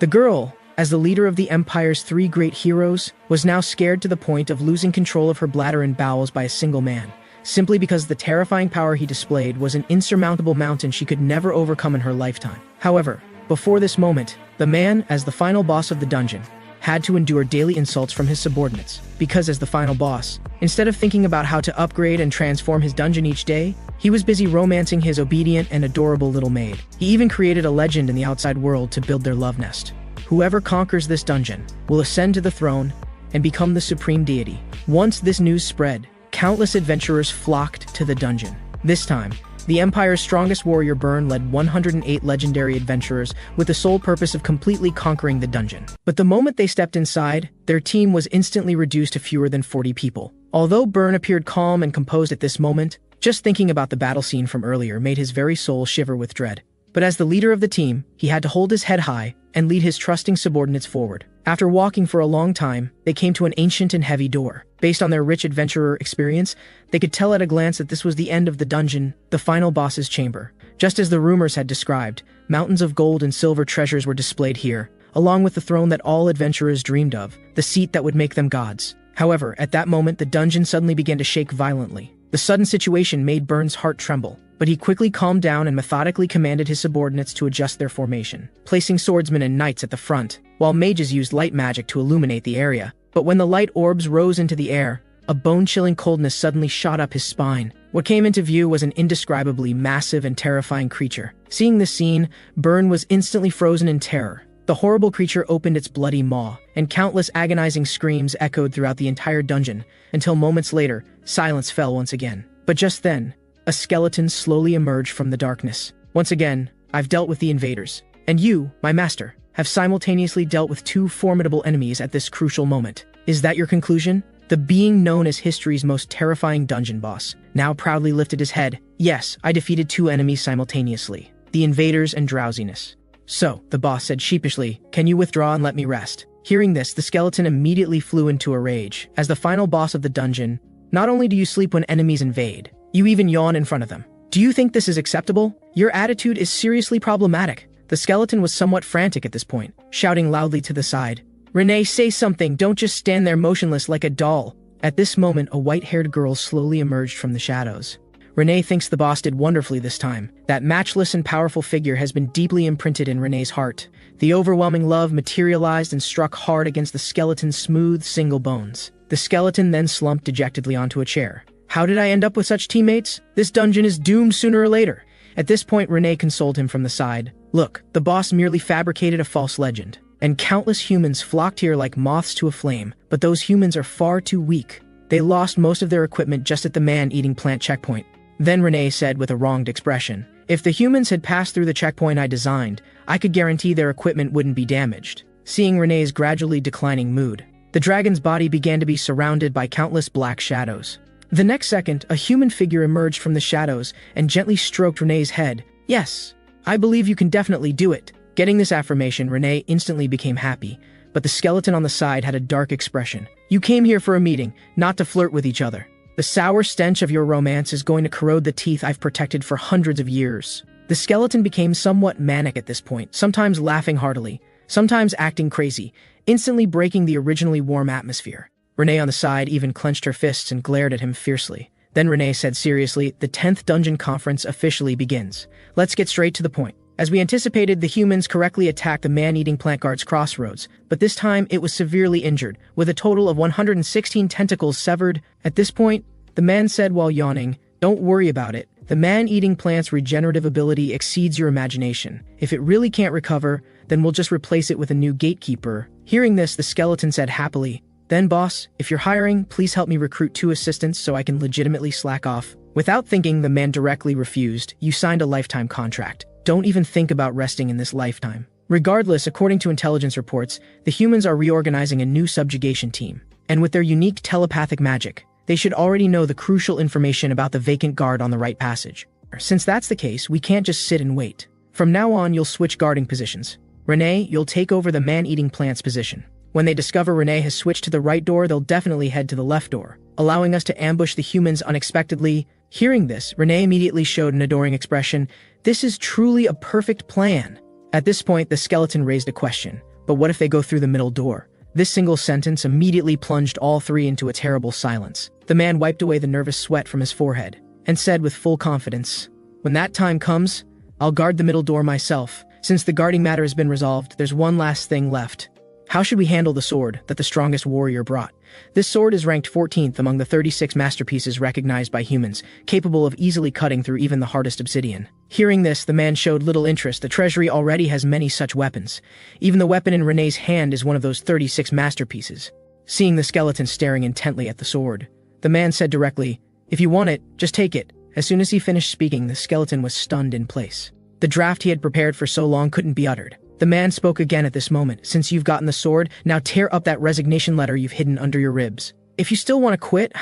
The girl, as the leader of the Empire's three great heroes, was now scared to the point of losing control of her bladder and bowels by a single man, simply because the terrifying power he displayed was an insurmountable mountain she could never overcome in her lifetime. However, before this moment, the man, as the final boss of the dungeon, had to endure daily insults from his subordinates, because as the final boss, instead of thinking about how to upgrade and transform his dungeon each day, he was busy romancing his obedient and adorable little maid. He even created a legend in the outside world to build their love nest. Whoever conquers this dungeon will ascend to the throne and become the supreme deity. Once this news spread, countless adventurers flocked to the dungeon. This time, the Empire's strongest warrior Byrne led 108 legendary adventurers with the sole purpose of completely conquering the dungeon. But the moment they stepped inside, their team was instantly reduced to fewer than 40 people. Although Byrne appeared calm and composed at this moment, just thinking about the battle scene from earlier made his very soul shiver with dread. But as the leader of the team, he had to hold his head high and lead his trusting subordinates forward. After walking for a long time, they came to an ancient and heavy door. Based on their rich adventurer experience, they could tell at a glance that this was the end of the dungeon, the final boss's chamber. Just as the rumors had described, mountains of gold and silver treasures were displayed here, along with the throne that all adventurers dreamed of, the seat that would make them gods. However, at that moment, the dungeon suddenly began to shake violently. The sudden situation made Byrne's heart tremble, but he quickly calmed down and methodically commanded his subordinates to adjust their formation, placing swordsmen and knights at the front, while mages used light magic to illuminate the area. But when the light orbs rose into the air, a bone-chilling coldness suddenly shot up his spine. What came into view was an indescribably massive and terrifying creature. Seeing this scene, Byrne was instantly frozen in terror. The horrible creature opened its bloody maw, and countless agonizing screams echoed throughout the entire dungeon, until moments later, silence fell once again. But just then, a skeleton slowly emerged from the darkness. Once again, I've dealt with the invaders, and you, my master, have simultaneously dealt with two formidable enemies at this crucial moment. Is that your conclusion? The being known as history's most terrifying dungeon boss now proudly lifted his head. Yes, I defeated two enemies simultaneously, the invaders and drowsiness. So, the boss said sheepishly, can you withdraw and let me rest? Hearing this, the skeleton immediately flew into a rage. As the final boss of the dungeon, not only do you sleep when enemies invade, you even yawn in front of them. Do you think this is acceptable? Your attitude is seriously problematic. The skeleton was somewhat frantic at this point, shouting loudly to the side. Renee, say something, don't just stand there motionless like a doll. At this moment, a white-haired girl slowly emerged from the shadows. Renee thinks the boss did wonderfully this time. That matchless and powerful figure has been deeply imprinted in Renee's heart. The overwhelming love materialized and struck hard against the skeleton's smooth, single bones. The skeleton then slumped dejectedly onto a chair. How did I end up with such teammates? This dungeon is doomed sooner or later. At this point, Renee consoled him from the side. Look, the boss merely fabricated a false legend, and countless humans flocked here like moths to a flame, but those humans are far too weak. They lost most of their equipment just at the man-eating plant checkpoint. Then Renee said with a wronged expression, if the humans had passed through the checkpoint I designed, I could guarantee their equipment wouldn't be damaged. Seeing Renee's gradually declining mood, the dragon's body began to be surrounded by countless black shadows. The next second, a human figure emerged from the shadows and gently stroked Renee's head. Yes, I believe you can definitely do it. Getting this affirmation, Renee instantly became happy, but the skeleton on the side had a dark expression. You came here for a meeting, not to flirt with each other. The sour stench of your romance is going to corrode the teeth I've protected for hundreds of years. The skeleton became somewhat manic at this point, sometimes laughing heartily, sometimes acting crazy, instantly breaking the originally warm atmosphere. Renee on the side even clenched her fists and glared at him fiercely. Then Renee said seriously, the 10th Dungeon Conference officially begins. Let's get straight to the point. As we anticipated, the humans correctly attacked the man-eating plant guard's crossroads, but this time it was severely injured, with a total of 116 tentacles severed. At this point, the man said while yawning, don't worry about it. The man-eating plant's regenerative ability exceeds your imagination. If it really can't recover, then we'll just replace it with a new gatekeeper. Hearing this, the skeleton said happily, then boss, if you're hiring, please help me recruit 2 assistants so I can legitimately slack off. Without thinking, the man directly refused. You signed a lifetime contract. Don't even think about resting in this lifetime. Regardless, according to intelligence reports, the humans are reorganizing a new subjugation team. And with their unique telepathic magic, they should already know the crucial information about the vacant guard on the right passage. Since that's the case, we can't just sit and wait. From now on, you'll switch guarding positions. Renee, you'll take over the man-eating plant's position. When they discover Renee has switched to the right door, they'll definitely head to the left door, allowing us to ambush the humans unexpectedly. Hearing this, Renee immediately showed an adoring expression. This is truly a perfect plan. At this point, the skeleton raised a question. But what if they go through the middle door? This single sentence immediately plunged all three into a terrible silence. The man wiped away the nervous sweat from his forehead and said with full confidence, "When that time comes, I'll guard the middle door myself. Since the guarding matter has been resolved, there's one last thing left. How should we handle the sword that the strongest warrior brought? This sword is ranked 14th among the 36 masterpieces recognized by humans, capable of easily cutting through even the hardest obsidian." Hearing this, the man showed little interest. The treasury already has many such weapons. Even the weapon in Renee's hand is one of those 36 masterpieces. Seeing the skeleton staring intently at the sword, the man said directly, "If you want it, just take it." As soon as he finished speaking, the skeleton was stunned in place. The draft he had prepared for so long couldn't be uttered. The man spoke again at this moment. "Since you've gotten the sword, now tear up that resignation letter you've hidden under your ribs. If you still want to quit,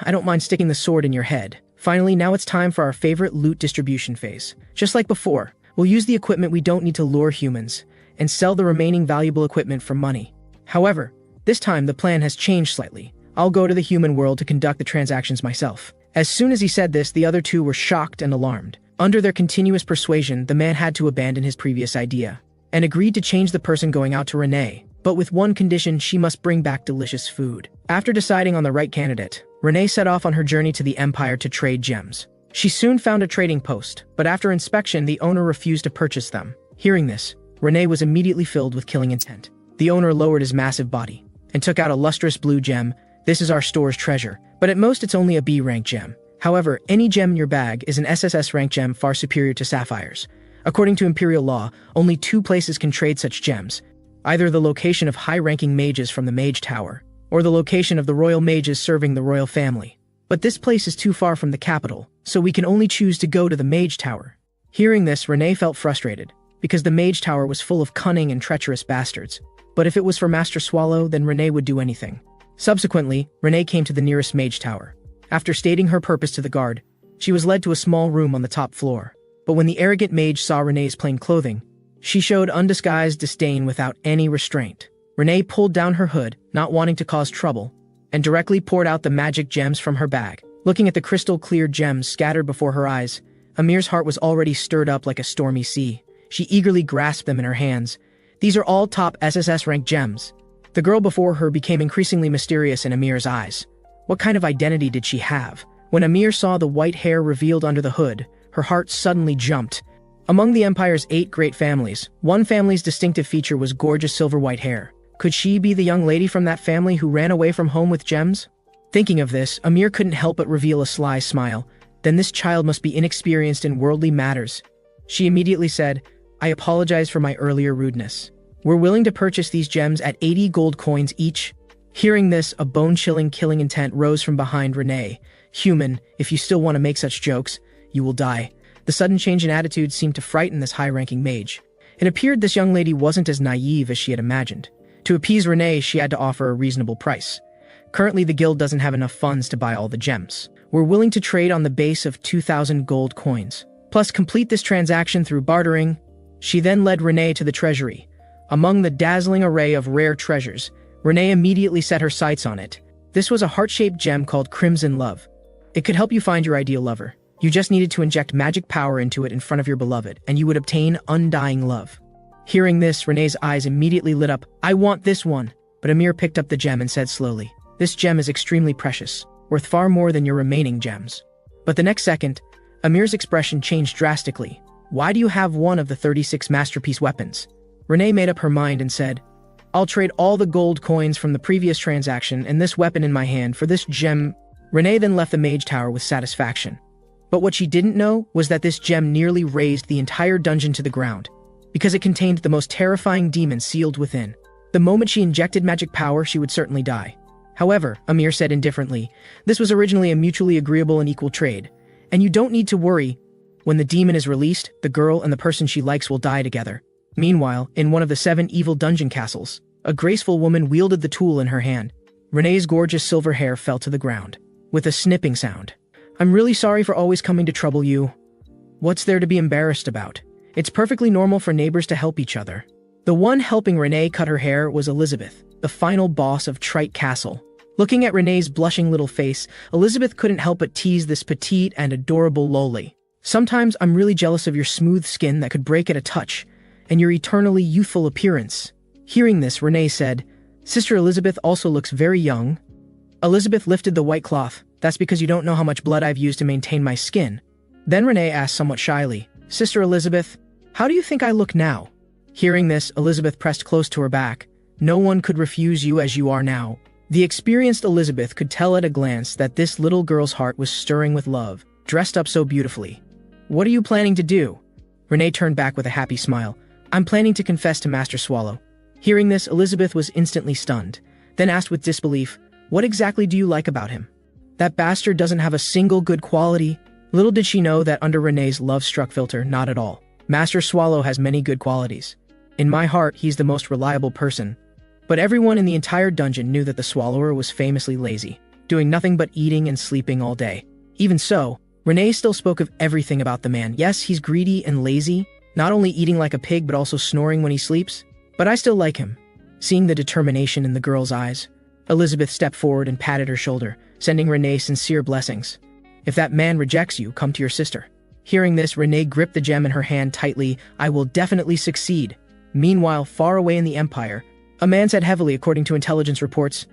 I don't mind sticking the sword in your head. Finally, now it's time for our favorite loot distribution phase. Just like before, we'll use the equipment we don't need to lure humans, and sell the remaining valuable equipment for money. However, this time the plan has changed slightly. I'll go to the human world to conduct the transactions myself." As soon as he said this, the other two were shocked and alarmed. Under their continuous persuasion, the man had to abandon his previous idea and agreed to change the person going out to Renee, but with one condition: she must bring back delicious food. After deciding on the right candidate, Renee set off on her journey to the Empire to trade gems. She soon found a trading post, but after inspection, the owner refused to purchase them. Hearing this, Renee was immediately filled with killing intent. The owner lowered his massive body and took out a lustrous blue gem. "This is our store's treasure, but at most it's only a B-rank gem. However, any gem in your bag is an SSS rank gem far superior to sapphires. According to Imperial law, only two places can trade such gems, either the location of high-ranking mages from the Mage Tower, or the location of the royal mages serving the royal family. But this place is too far from the capital, so we can only choose to go to the Mage Tower." Hearing this, Renee felt frustrated, because the Mage Tower was full of cunning and treacherous bastards. But if it was for Master Swallow, then Renee would do anything. Subsequently, Renee came to the nearest Mage Tower. After stating her purpose to the guard, she was led to a small room on the top floor. But when the arrogant mage saw Renee's plain clothing, she showed undisguised disdain without any restraint. Renee pulled down her hood, not wanting to cause trouble, and directly poured out the magic gems from her bag. Looking at the crystal-clear gems scattered before her eyes, Amir's heart was already stirred up like a stormy sea. She eagerly grasped them in her hands. These are all top SSS-ranked gems. The girl before her became increasingly mysterious in Amir's eyes. What kind of identity did she have? When Amir saw the white hair revealed under the hood, her heart suddenly jumped. Among the Empire's 8 great families, one family's distinctive feature was gorgeous silver white hair. Could she be the young lady from that family who ran away from home with gems? Thinking of this, Amir couldn't help but reveal a sly smile. Then this child must be inexperienced in worldly matters. She immediately said, "I apologize for my earlier rudeness. We're willing to purchase these gems at 80 gold coins each." Hearing this, a bone-chilling killing intent rose from behind Renee. "Human, if you still want to make such jokes, you will die." The sudden change in attitude seemed to frighten this high-ranking mage. It appeared this young lady wasn't as naive as she had imagined. To appease Renee, she had to offer a reasonable price. "Currently, the guild doesn't have enough funds to buy all the gems. We're willing to trade on the base of 2,000 gold coins. Plus, complete this transaction through bartering." She then led Renee to the treasury. Among the dazzling array of rare treasures, Renee immediately set her sights on it. This was a heart-shaped gem called Crimson Love. It could help you find your ideal lover. You just needed to inject magic power into it in front of your beloved, and you would obtain undying love. Hearing this, Renee's eyes immediately lit up. "I want this one." But Amir picked up the gem and said slowly, "This gem is extremely precious, worth far more than your remaining gems." But the next second, Amir's expression changed drastically. "Why do you have one of the 36 masterpiece weapons?" Renee made up her mind and said, "I'll trade all the gold coins from the previous transaction and this weapon in my hand for this gem." Renee then left the Mage Tower with satisfaction. But what she didn't know was that this gem nearly razed the entire dungeon to the ground, because it contained the most terrifying demon sealed within. The moment she injected magic power, she would certainly die. However, Amir said indifferently, "This was originally a mutually agreeable and equal trade, and you don't need to worry. When the demon is released, the girl and the person she likes will die together." Meanwhile, in one of the 7 evil dungeon castles, a graceful woman wielded the tool in her hand. Renee's gorgeous silver hair fell to the ground, with a snipping sound. "I'm really sorry for always coming to trouble you. What's there to be embarrassed about? It's perfectly normal for neighbors to help each other." The one helping Renee cut her hair was Elizabeth, the final boss of Trite Castle. Looking at Renee's blushing little face, Elizabeth couldn't help but tease this petite and adorable loli. "Sometimes I'm really jealous of your smooth skin that could break at a touch, and your eternally youthful appearance." Hearing this, Renee said, "Sister Elizabeth also looks very young." Elizabeth lifted the white cloth. "That's because you don't know how much blood I've used to maintain my skin." Then Renee asked somewhat shyly, "Sister Elizabeth, how do you think I look now?" Hearing this, Elizabeth pressed close to her back. "No one could refuse you as you are now." The experienced Elizabeth could tell at a glance that this little girl's heart was stirring with love, dressed up so beautifully. "What are you planning to do?" Renee turned back with a happy smile. "I'm planning to confess to Master Swallow." Hearing this, Elizabeth was instantly stunned, then asked with disbelief, "What exactly do you like about him?" "That bastard doesn't have a single good quality." Little did she know that under Renee's love-struck filter, not at all. Master Swallow has many good qualities. In my heart, he's the most reliable person. But everyone in the entire dungeon knew that the Swallower was famously lazy, doing nothing but eating and sleeping all day. Even so, Renee still spoke of everything about the man. "Yes, he's greedy and lazy, not only eating like a pig but also snoring when he sleeps. But I still like him." Seeing the determination in the girl's eyes, Elizabeth stepped forward and patted her shoulder, sending Renee sincere blessings. "If that man rejects you, come to your sister." Hearing this, Renee gripped the gem in her hand tightly. "I will definitely succeed." Meanwhile, far away in the Empire, a man said heavily according to intelligence reports,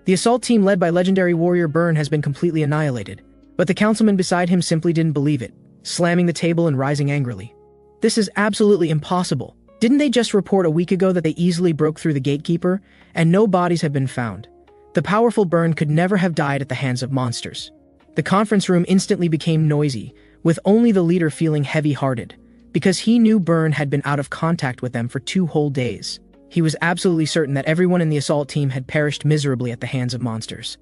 "The assault team led by legendary warrior Byrne has been completely annihilated." But the councilman beside him simply didn't believe it, slamming the table and rising angrily. "This is absolutely impossible. Didn't they just report a week ago that they easily broke through the gatekeeper, and no bodies have been found? The powerful Byrne could never have died at the hands of monsters." The conference room instantly became noisy, with only the leader feeling heavy-hearted, because he knew Byrne had been out of contact with them for 2 whole days. He was absolutely certain that everyone in the assault team had perished miserably at the hands of monsters.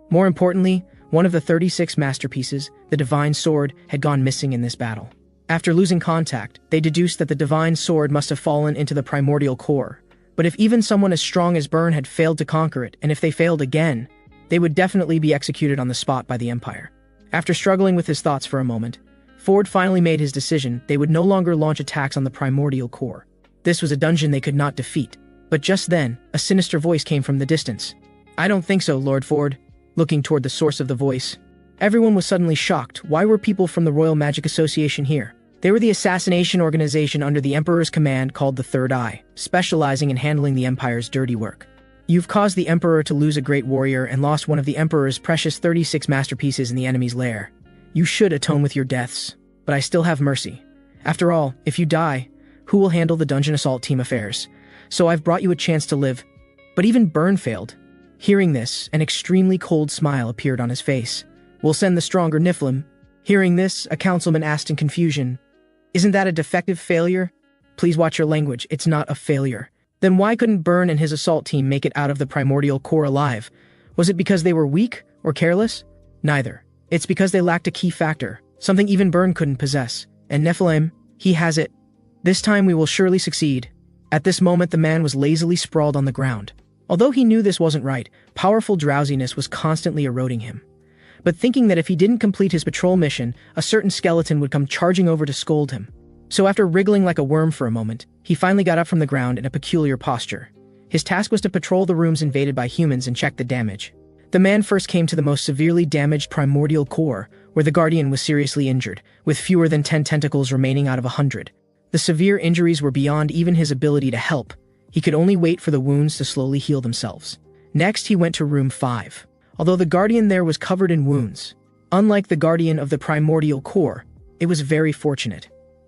More importantly, one of the 36 masterpieces, the Divine Sword, had gone missing in this battle. After losing contact, they deduced that the Divine Sword must have fallen into the primordial core. But if even someone as strong as Byrne had failed to conquer it, and if they failed again, they would definitely be executed on the spot by the Empire. After struggling with his thoughts for a moment, Ford finally made his decision. They would no longer launch attacks on the primordial core. This was a dungeon they could not defeat. But just then, a sinister voice came from the distance. "I don't think so, Lord Ford." Looking toward the source of the voice, everyone was suddenly shocked. Why were people from the Royal Magic Association here? They were the assassination organization under the Emperor's command called the Third Eye, specializing in handling the Empire's dirty work. "You've caused the Emperor to lose a great warrior and lost one of the Emperor's precious 36 masterpieces in the enemy's lair. You should atone with your deaths, but I still have mercy. After all, if you die, who will handle the dungeon assault team affairs? So I've brought you a chance to live." But even Byrne failed. Hearing this, an extremely cold smile appeared on his face. "We'll send the stronger Niflheim." Hearing this, a councilman asked in confusion, "Isn't that a defective failure?" "Please watch your language, it's not a failure." Then why couldn't Byrne and his assault team make it out of the primordial core alive? Was it because they were weak or careless? Neither. It's because they lacked a key factor, something even Byrne couldn't possess. And Niflheim, he has it. This time we will surely succeed. At this moment, the man was lazily sprawled on the ground. Although he knew this wasn't right, powerful drowsiness was constantly eroding him. But thinking that if he didn't complete his patrol mission, a certain skeleton would come charging over to scold him. So after wriggling like a worm for a moment, he finally got up from the ground in a peculiar posture. His task was to patrol the rooms invaded by humans and check the damage. The man first came to the most severely damaged primordial core, where the Guardian was seriously injured, with fewer than 10 tentacles remaining out of 100. The severe injuries were beyond even his ability to help. He could only wait for the wounds to slowly heal themselves. Next, he went to room 5. Although the Guardian there was covered in wounds, unlike the Guardian of the primordial core, it was very fortunate.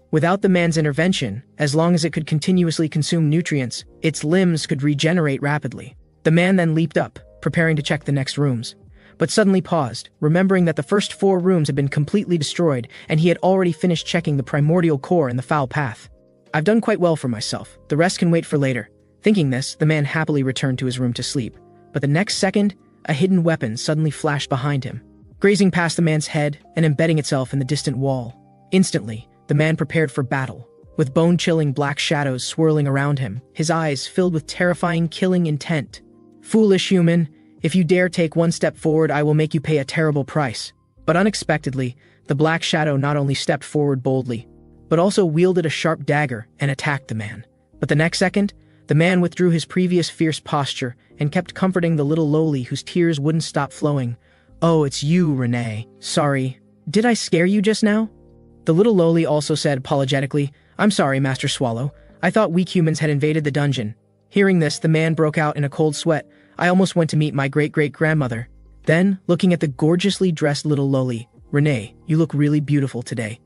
Without the man's intervention, as long as it could continuously consume nutrients, its limbs could regenerate rapidly. The man then leaped up, preparing to check the next rooms, but suddenly paused, remembering that the first 4 rooms had been completely destroyed and he had already finished checking the primordial core and the foul path. "I've done quite well for myself. The rest can wait for later." Thinking this, the man happily returned to his room to sleep. But the next second, a hidden weapon suddenly flashed behind him, grazing past the man's head and embedding itself in the distant wall. Instantly, the man prepared for battle, with bone-chilling black shadows swirling around him, his eyes filled with terrifying killing intent. "Foolish human, if you dare take one step forward, I will make you pay a terrible price." But unexpectedly, the black shadow not only stepped forward boldly, but also wielded a sharp dagger and attacked the man. But the next second, the man withdrew his previous fierce posture and kept comforting the little lowly whose tears wouldn't stop flowing. "Oh, it's you, Renee. Sorry. Did I scare you just now?" The little lowly also said apologetically, "I'm sorry, Master Swallow. I thought weak humans had invaded the dungeon." Hearing this, the man broke out in a cold sweat. I almost went to meet my great-great-grandmother. Then, looking at the gorgeously dressed little loli, Renee, you look really beautiful today.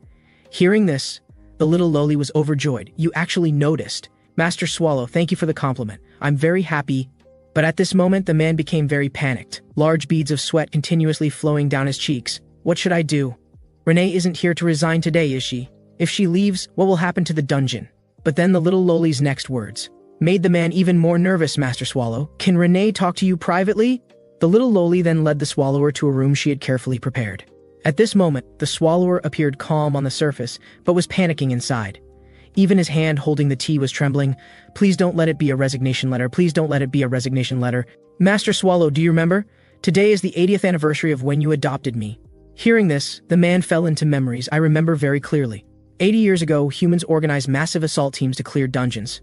Hearing this, the little loli was overjoyed. You actually noticed. Master Swallow, thank you for the compliment. I'm very happy. But at this moment, the man became very panicked. Large beads of sweat continuously flowing down his cheeks. What should I do? Renee isn't here to resign today, is she? If she leaves, what will happen to the dungeon? But then the little loli's next words made the man even more nervous. Master Swallow, can Renee talk to you privately? The little loli then led the swallower to a room she had carefully prepared. At this moment, the swallower appeared calm on the surface, but was panicking inside. Even his hand holding the tea was trembling. Please don't let it be a resignation letter. Please don't let it be a resignation letter. Master Swallow, do you remember? Today is the 80th anniversary of when you adopted me. Hearing this, the man fell into memories. I remember very clearly. 80 years ago, humans organized massive assault teams to clear dungeons.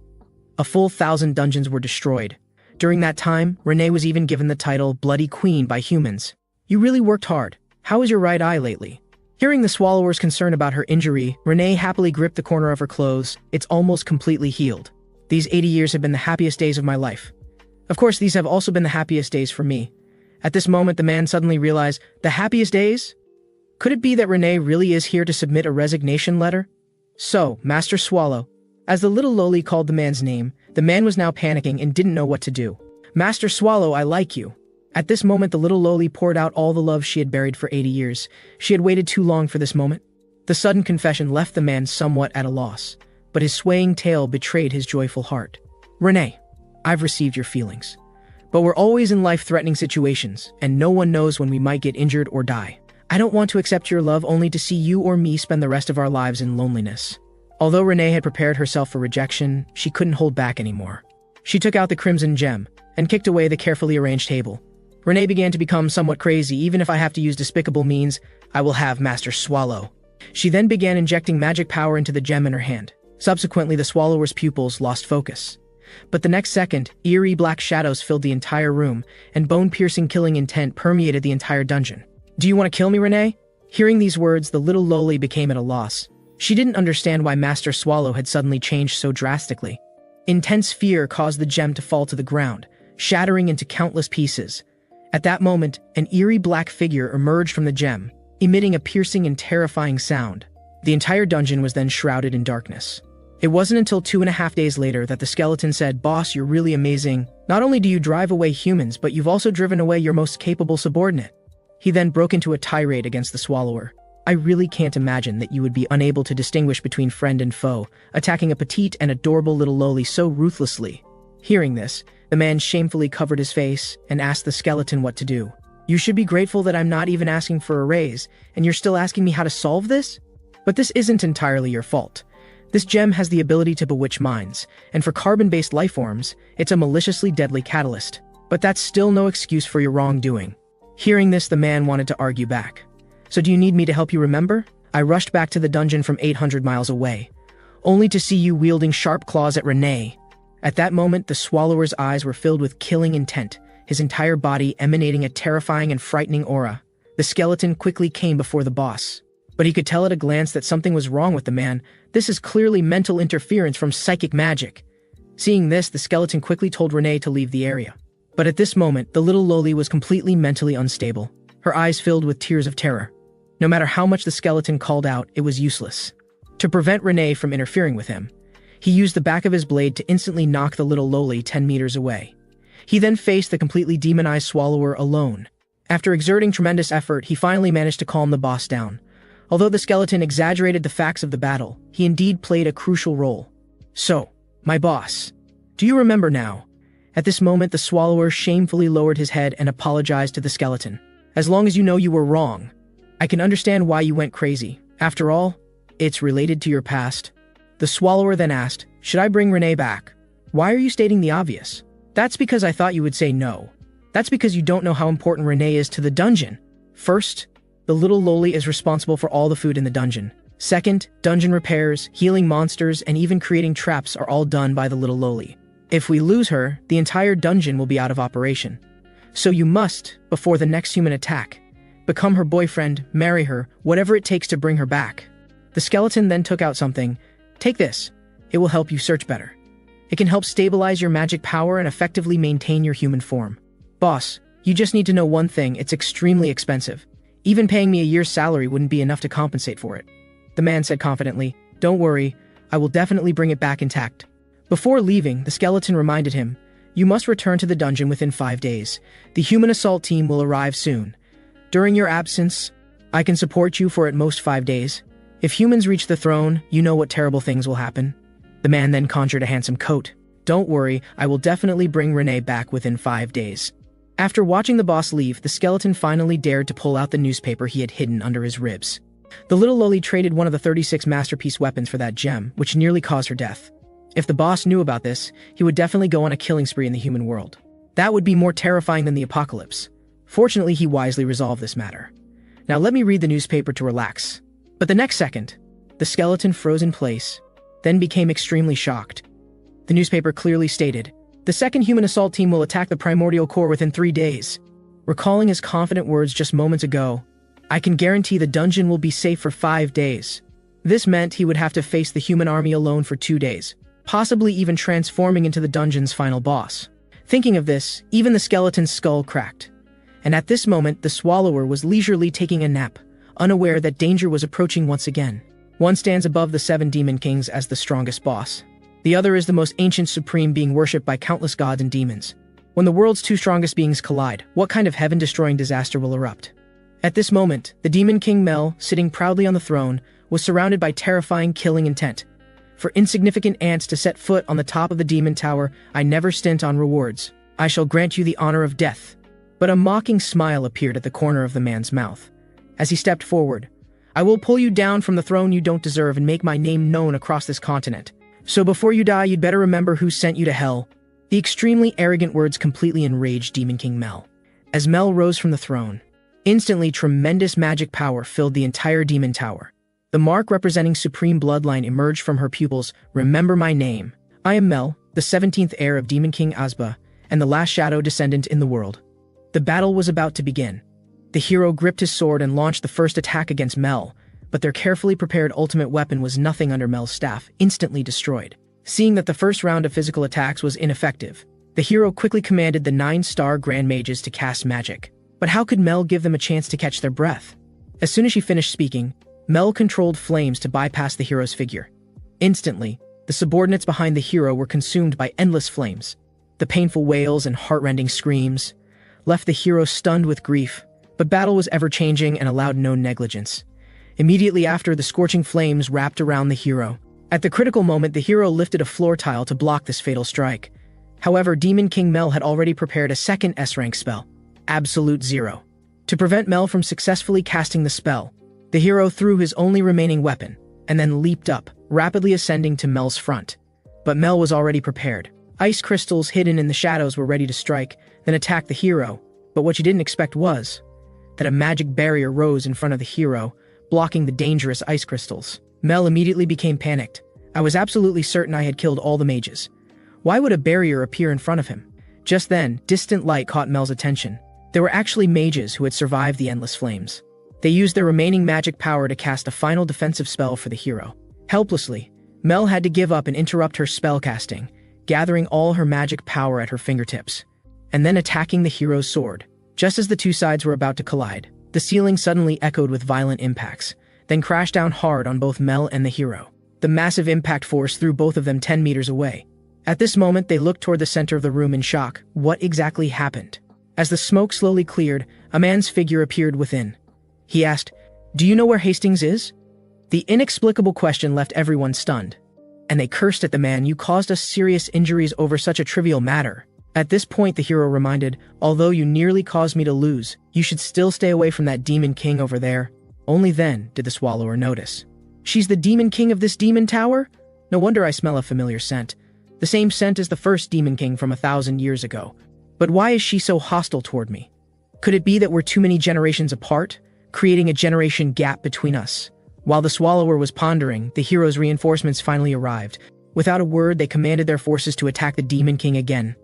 A full 1,000 dungeons were destroyed. During that time, Renee was even given the title Bloody Queen by humans. You really worked hard. How is your right eye lately? Hearing the swallower's concern about her injury, Renee happily gripped the corner of her clothes. It's almost completely healed. These 80 years have been the happiest days of my life. Of course, these have also been the happiest days for me. At this moment, the man suddenly realized, the happiest days? Could it be that Renee really is here to submit a resignation letter? So, Master Swallow, as the little loli called the man's name, the man was now panicking and didn't know what to do. Master Swallow, I like you. At this moment, the little loli poured out all the love she had buried for 80 years. She had waited too long for this moment. The sudden confession left the man somewhat at a loss, but his swaying tail betrayed his joyful heart. Renee, I've received your feelings. But we're always in life-threatening situations, and no one knows when we might get injured or die. I don't want to accept your love only to see you or me spend the rest of our lives in loneliness. Although Renee had prepared herself for rejection, she couldn't hold back anymore. She took out the crimson gem and kicked away the carefully arranged table. Renee began to become somewhat crazy. Even if I have to use despicable means, I will have Master Swallow. She then began injecting magic power into the gem in her hand. Subsequently, the swallower's pupils lost focus. But the next second, eerie black shadows filled the entire room, and bone-piercing killing intent permeated the entire dungeon. Do you want to kill me, Renee? Hearing these words, the little loli became at a loss. She didn't understand why Master Swallow had suddenly changed so drastically. Intense fear caused the gem to fall to the ground, shattering into countless pieces. At that moment, an eerie black figure emerged from the gem, emitting a piercing and terrifying sound. The entire dungeon was then shrouded in darkness. It wasn't until 2.5 days later that the skeleton said, "Boss, you're really amazing. Not only do you drive away humans, but you've also driven away your most capable subordinate." He then broke into a tirade against the swallower. I really can't imagine that you would be unable to distinguish between friend and foe, attacking a petite and adorable little loli so ruthlessly. Hearing this, the man shamefully covered his face and asked the skeleton what to do. You should be grateful that I'm not even asking for a raise, and you're still asking me how to solve this? But this isn't entirely your fault. This gem has the ability to bewitch minds, and for carbon-based lifeforms, it's a maliciously deadly catalyst. But that's still no excuse for your wrongdoing. Hearing this, the man wanted to argue back. So do you need me to help you remember? I rushed back to the dungeon from 800 miles away, only to see you wielding sharp claws at Renee. At that moment, the swallower's eyes were filled with killing intent, his entire body emanating a terrifying and frightening aura. The skeleton quickly came before the boss, but he could tell at a glance that something was wrong with the man. This is clearly mental interference from psychic magic. Seeing this, the skeleton quickly told Renee to leave the area. But at this moment, the little loli was completely mentally unstable, her eyes filled with tears of terror. No matter how much the skeleton called out, it was useless. To prevent Renee from interfering with him, he used the back of his blade to instantly knock the little loli 10 meters away. He then faced the completely demonized swallower alone. After exerting tremendous effort, he finally managed to calm the boss down. Although the skeleton exaggerated the facts of the battle, he indeed played a crucial role. So, my boss, do you remember now? At this moment, the swallower shamefully lowered his head and apologized to the skeleton. As long as you know you were wrong, I can understand why you went crazy. After all, it's related to your past. The swallower then asked, should I bring Renee back? Why are you stating the obvious? That's because I thought you would say no. That's because you don't know how important Renee is to the dungeon. First, the little loli is responsible for all the food in the dungeon. Second, dungeon repairs, healing monsters, and even creating traps are all done by the little loli. If we lose her, the entire dungeon will be out of operation. So you must, before the next human attack, become her boyfriend, marry her, whatever it takes to bring her back. The skeleton then took out something. Take this. It will help you search better. It can help stabilize your magic power and effectively maintain your human form. Boss, you just need to know one thing, it's extremely expensive. Even paying me a year's salary wouldn't be enough to compensate for it. The man said confidently, "Don't worry, I will definitely bring it back intact." Before leaving, the skeleton reminded him, "You must return to the dungeon within 5 days. The human assault team will arrive soon. During your absence, I can support you for at most 5 days. If humans reach the throne, you know what terrible things will happen." The man then conjured a handsome coat. "Don't worry, I will definitely bring Renee back within 5 days." After watching the boss leave, the skeleton finally dared to pull out the newspaper he had hidden under his ribs. The little loli traded one of the 36 masterpiece weapons for that gem, which nearly caused her death. If the boss knew about this, he would definitely go on a killing spree in the human world. That would be more terrifying than the apocalypse. Fortunately, he wisely resolved this matter. Now let me read the newspaper to relax. But the next second, the skeleton froze in place, then became extremely shocked. The newspaper clearly stated, "The second human assault team will attack the primordial core within 3 days." Recalling his confident words just moments ago, "I can guarantee the dungeon will be safe for 5 days." This meant he would have to face the human army alone for 2 days, possibly even transforming into the dungeon's final boss. Thinking of this, even the skeleton's skull cracked. And at this moment, the Swallower was leisurely taking a nap, unaware that danger was approaching once again. One stands above the 7 demon kings as the strongest boss. The other is the most ancient supreme being worshipped by countless gods and demons. When the world's 2 strongest beings collide, what kind of heaven-destroying disaster will erupt? At this moment, the demon king Mel, sitting proudly on the throne, was surrounded by terrifying killing intent. For insignificant ants to set foot on the top of the demon tower, I never stint on rewards. I shall grant you the honor of death. But a mocking smile appeared at the corner of the man's mouth. As he stepped forward, "I will pull you down from the throne you don't deserve and make my name known across this continent. So before you die, you'd better remember who sent you to hell." The extremely arrogant words completely enraged Demon King Mel. As Mel rose from the throne, instantly tremendous magic power filled the entire demon tower. The mark representing supreme bloodline emerged from her pupils. "Remember my name. I am Mel, the 17th heir of Demon King Azba, and the last shadow descendant in the world." The battle was about to begin. The hero gripped his sword and launched the first attack against Mel, but their carefully prepared ultimate weapon was nothing under Mel's staff, instantly destroyed. Seeing that the first round of physical attacks was ineffective, the hero quickly commanded the 9-star Grand Mages to cast magic. But how could Mel give them a chance to catch their breath? As soon as she finished speaking, Mel controlled flames to bypass the hero's figure. Instantly, the subordinates behind the hero were consumed by endless flames. The painful wails and heart-rending screams left the hero stunned with grief, but battle was ever-changing and allowed no negligence. Immediately after, the scorching flames wrapped around the hero. At the critical moment, the hero lifted a floor tile to block this fatal strike. However, Demon King Mel had already prepared a second S-rank spell, Absolute Zero. To prevent Mel from successfully casting the spell, the hero threw his only remaining weapon, and then leaped up, rapidly ascending to Mel's front. But Mel was already prepared. Ice crystals hidden in the shadows were ready to strike, then attack the hero. But what you didn't expect was that a magic barrier rose in front of the hero, blocking the dangerous ice crystals. Mel immediately became panicked. I was absolutely certain I had killed all the mages. Why would a barrier appear in front of him? Just then, distant light caught Mel's attention. There were actually mages who had survived the endless flames. They used their remaining magic power to cast a final defensive spell for the hero. Helplessly, Mel had to give up and interrupt her spell casting, gathering all her magic power at her fingertips, and then attacking the hero's sword. Just as the 2 sides were about to collide, the ceiling suddenly echoed with violent impacts, then crashed down hard on both Mel and the hero. The massive impact force threw both of them 10 meters away. At this moment, they looked toward the center of the room in shock. What exactly happened? As the smoke slowly cleared, a man's figure appeared within. He asked, "Do you know where Hastings is?" The inexplicable question left everyone stunned, and they cursed at the man. "You caused us serious injuries over such a trivial matter." At this point, the hero reminded, "Although you nearly caused me to lose, you should still stay away from that demon king over there." Only then did the Swallower notice. "She's the demon king of this demon tower? No wonder I smell a familiar scent. The same scent as the first demon king from 1,000 years ago. But why is she so hostile toward me? Could it be that we're too many generations apart, creating a generation gap between us?" While the Swallower was pondering, the hero's reinforcements finally arrived. Without a word, they commanded their forces to attack the demon king again.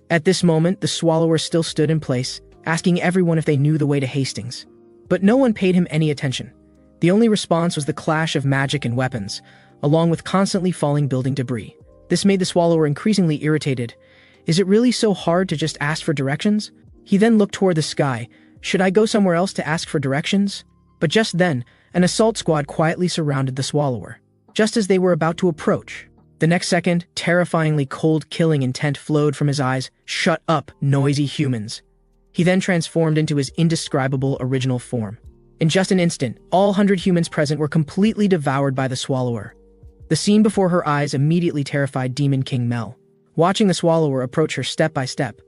At this moment, the Swallower still stood in place, asking everyone if they knew the way to Hastings. But no one paid him any attention. The only response was the clash of magic and weapons, along with constantly falling building debris. This made the swallower increasingly irritated. Is it really so hard to just ask for directions? He then looked toward the sky. Should I go somewhere else to ask for directions? But just then, an assault squad quietly surrounded the swallower. Just as they were about to approach, the next second, terrifyingly cold, killing intent flowed from his eyes. Shut up, noisy humans. He then transformed into his indescribable original form. In just an instant, all 100 humans present were completely devoured by the swallower. The scene before her eyes immediately terrified Demon King Mel. Watching the swallower approach her step by step,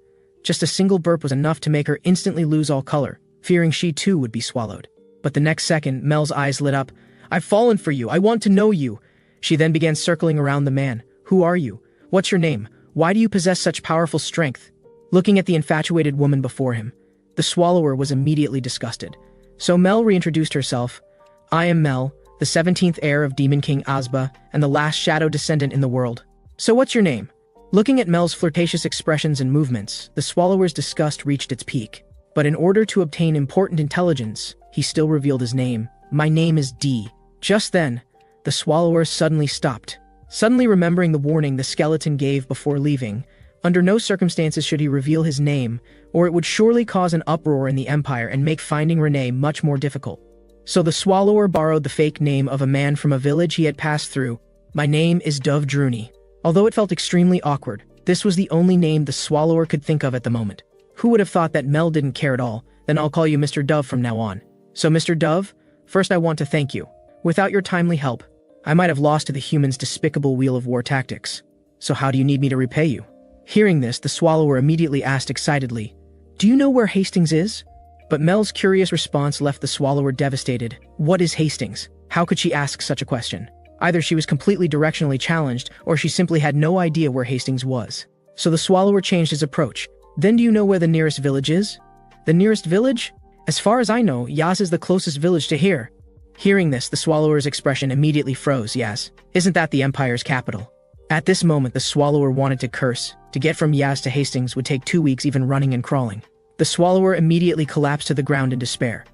just a single burp was enough to make her instantly lose all color, fearing she too would be swallowed. But the next second, Mel's eyes lit up. I've fallen for you. I want to know you. She then began circling around the man. Who are you? What's your name? Why do you possess such powerful strength? Looking at the infatuated woman before him, the swallower was immediately disgusted. So Mel reintroduced herself. I am Mel, the 17th heir of Demon King Azba, and the last shadow descendant in the world. So what's your name? Looking at Mel's flirtatious expressions and movements, the swallower's disgust reached its peak. But in order to obtain important intelligence, he still revealed his name. My name is D. Just then, the swallower suddenly stopped. Suddenly remembering the warning the skeleton gave before leaving, under no circumstances should he reveal his name, or it would surely cause an uproar in the Empire and make finding Renee much more difficult. So the swallower borrowed the fake name of a man from a village he had passed through. My name is Dove Druni. Although it felt extremely awkward, this was the only name the swallower could think of at the moment. Who would have thought that Mel didn't care at all? Then I'll call you Mr. Dove from now on. So Mr. Dove, first I want to thank you. Without your timely help, I might have lost to the humans' despicable wheel of war tactics. So how do you need me to repay you? Hearing this, the swallower immediately asked excitedly, Do you know where Hastings is? But Mel's curious response left the swallower devastated. What is Hastings? How could she ask such a question? Either she was completely directionally challenged, or she simply had no idea where Hastings was. So the swallower changed his approach. Then do you know where the nearest village is? The nearest village? As far as I know, Yaz is the closest village to here. Hearing this, the swallower's expression immediately froze. Yaz, isn't that the Empire's capital? At this moment, the swallower wanted to curse. To get from Yaz to Hastings would take 2 weeks even running and crawling. The swallower immediately collapsed to the ground in despair.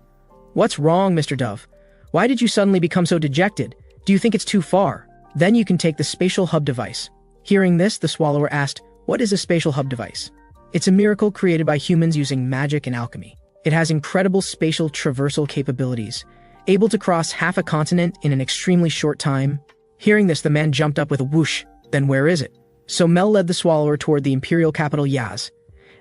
What's wrong, Mr. Dove? Why did you suddenly become so dejected? Do you think it's too far? Then you can take the spatial hub device. Hearing this, the swallower asked, What is a spatial hub device? It's a miracle created by humans using magic and alchemy. It has incredible spatial traversal capabilities, able to cross half a continent in an extremely short time. Hearing this, the man jumped up with a whoosh. Then where is it? So Mel led the swallower toward the imperial capital Yaz.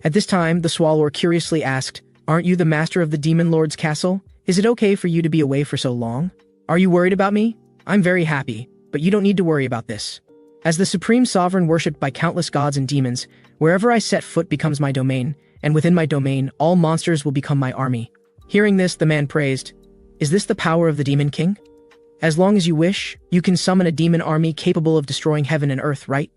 At this time, the swallower curiously asked, Aren't you the master of the Demon Lord's castle? Is it okay for you to be away for so long? Are you worried about me? I'm very happy, but you don't need to worry about this. As the supreme sovereign worshipped by countless gods and demons, wherever I set foot becomes my domain, and within my domain, all monsters will become my army. Hearing this, the man praised, Is this the power of the Demon King? As long as you wish, you can summon a demon army capable of destroying heaven and earth, right?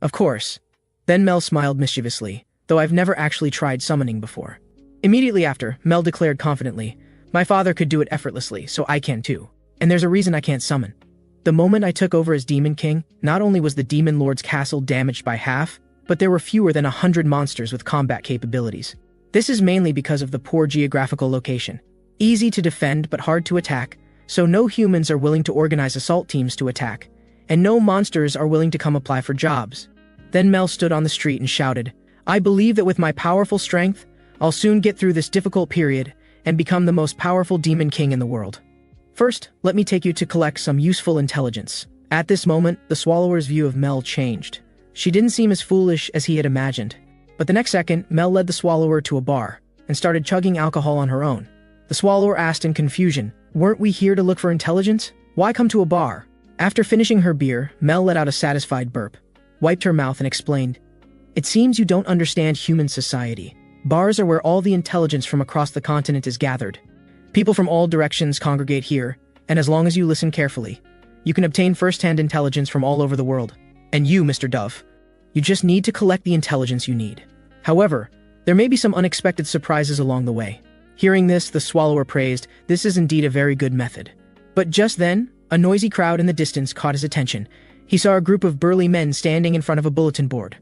Of course. Then Mel smiled mischievously, though I've never actually tried summoning before. Immediately after, Mel declared confidently, My father could do it effortlessly, so I can too. And there's a reason I can't summon. The moment I took over as Demon King, not only was the Demon Lord's castle damaged by half, but there were fewer than 100 monsters with combat capabilities. This is mainly because of the poor geographical location. Easy to defend but hard to attack, so no humans are willing to organize assault teams to attack, and no monsters are willing to come apply for jobs. Then Mel stood on the street and shouted, I believe that with my powerful strength, I'll soon get through this difficult period and become the most powerful Demon King in the world. First, let me take you to collect some useful intelligence. At this moment, the swallower's view of Mel changed. She didn't seem as foolish as he had imagined. But the next second, Mel led the swallower to a bar and started chugging alcohol on her own. The swallower asked in confusion, Weren't we here to look for intelligence? Why come to a bar? After finishing her beer, Mel let out a satisfied burp, wiped her mouth and explained, It seems you don't understand human society. Bars are where all the intelligence from across the continent is gathered. People from all directions congregate here, and as long as you listen carefully, you can obtain first-hand intelligence from all over the world. And you, Mr. Dove, you just need to collect the intelligence you need. However, there may be some unexpected surprises along the way. Hearing this, the swallower praised, This is indeed a very good method. But just then, a noisy crowd in the distance caught his attention. He saw a group of burly men standing in front of a bulletin board.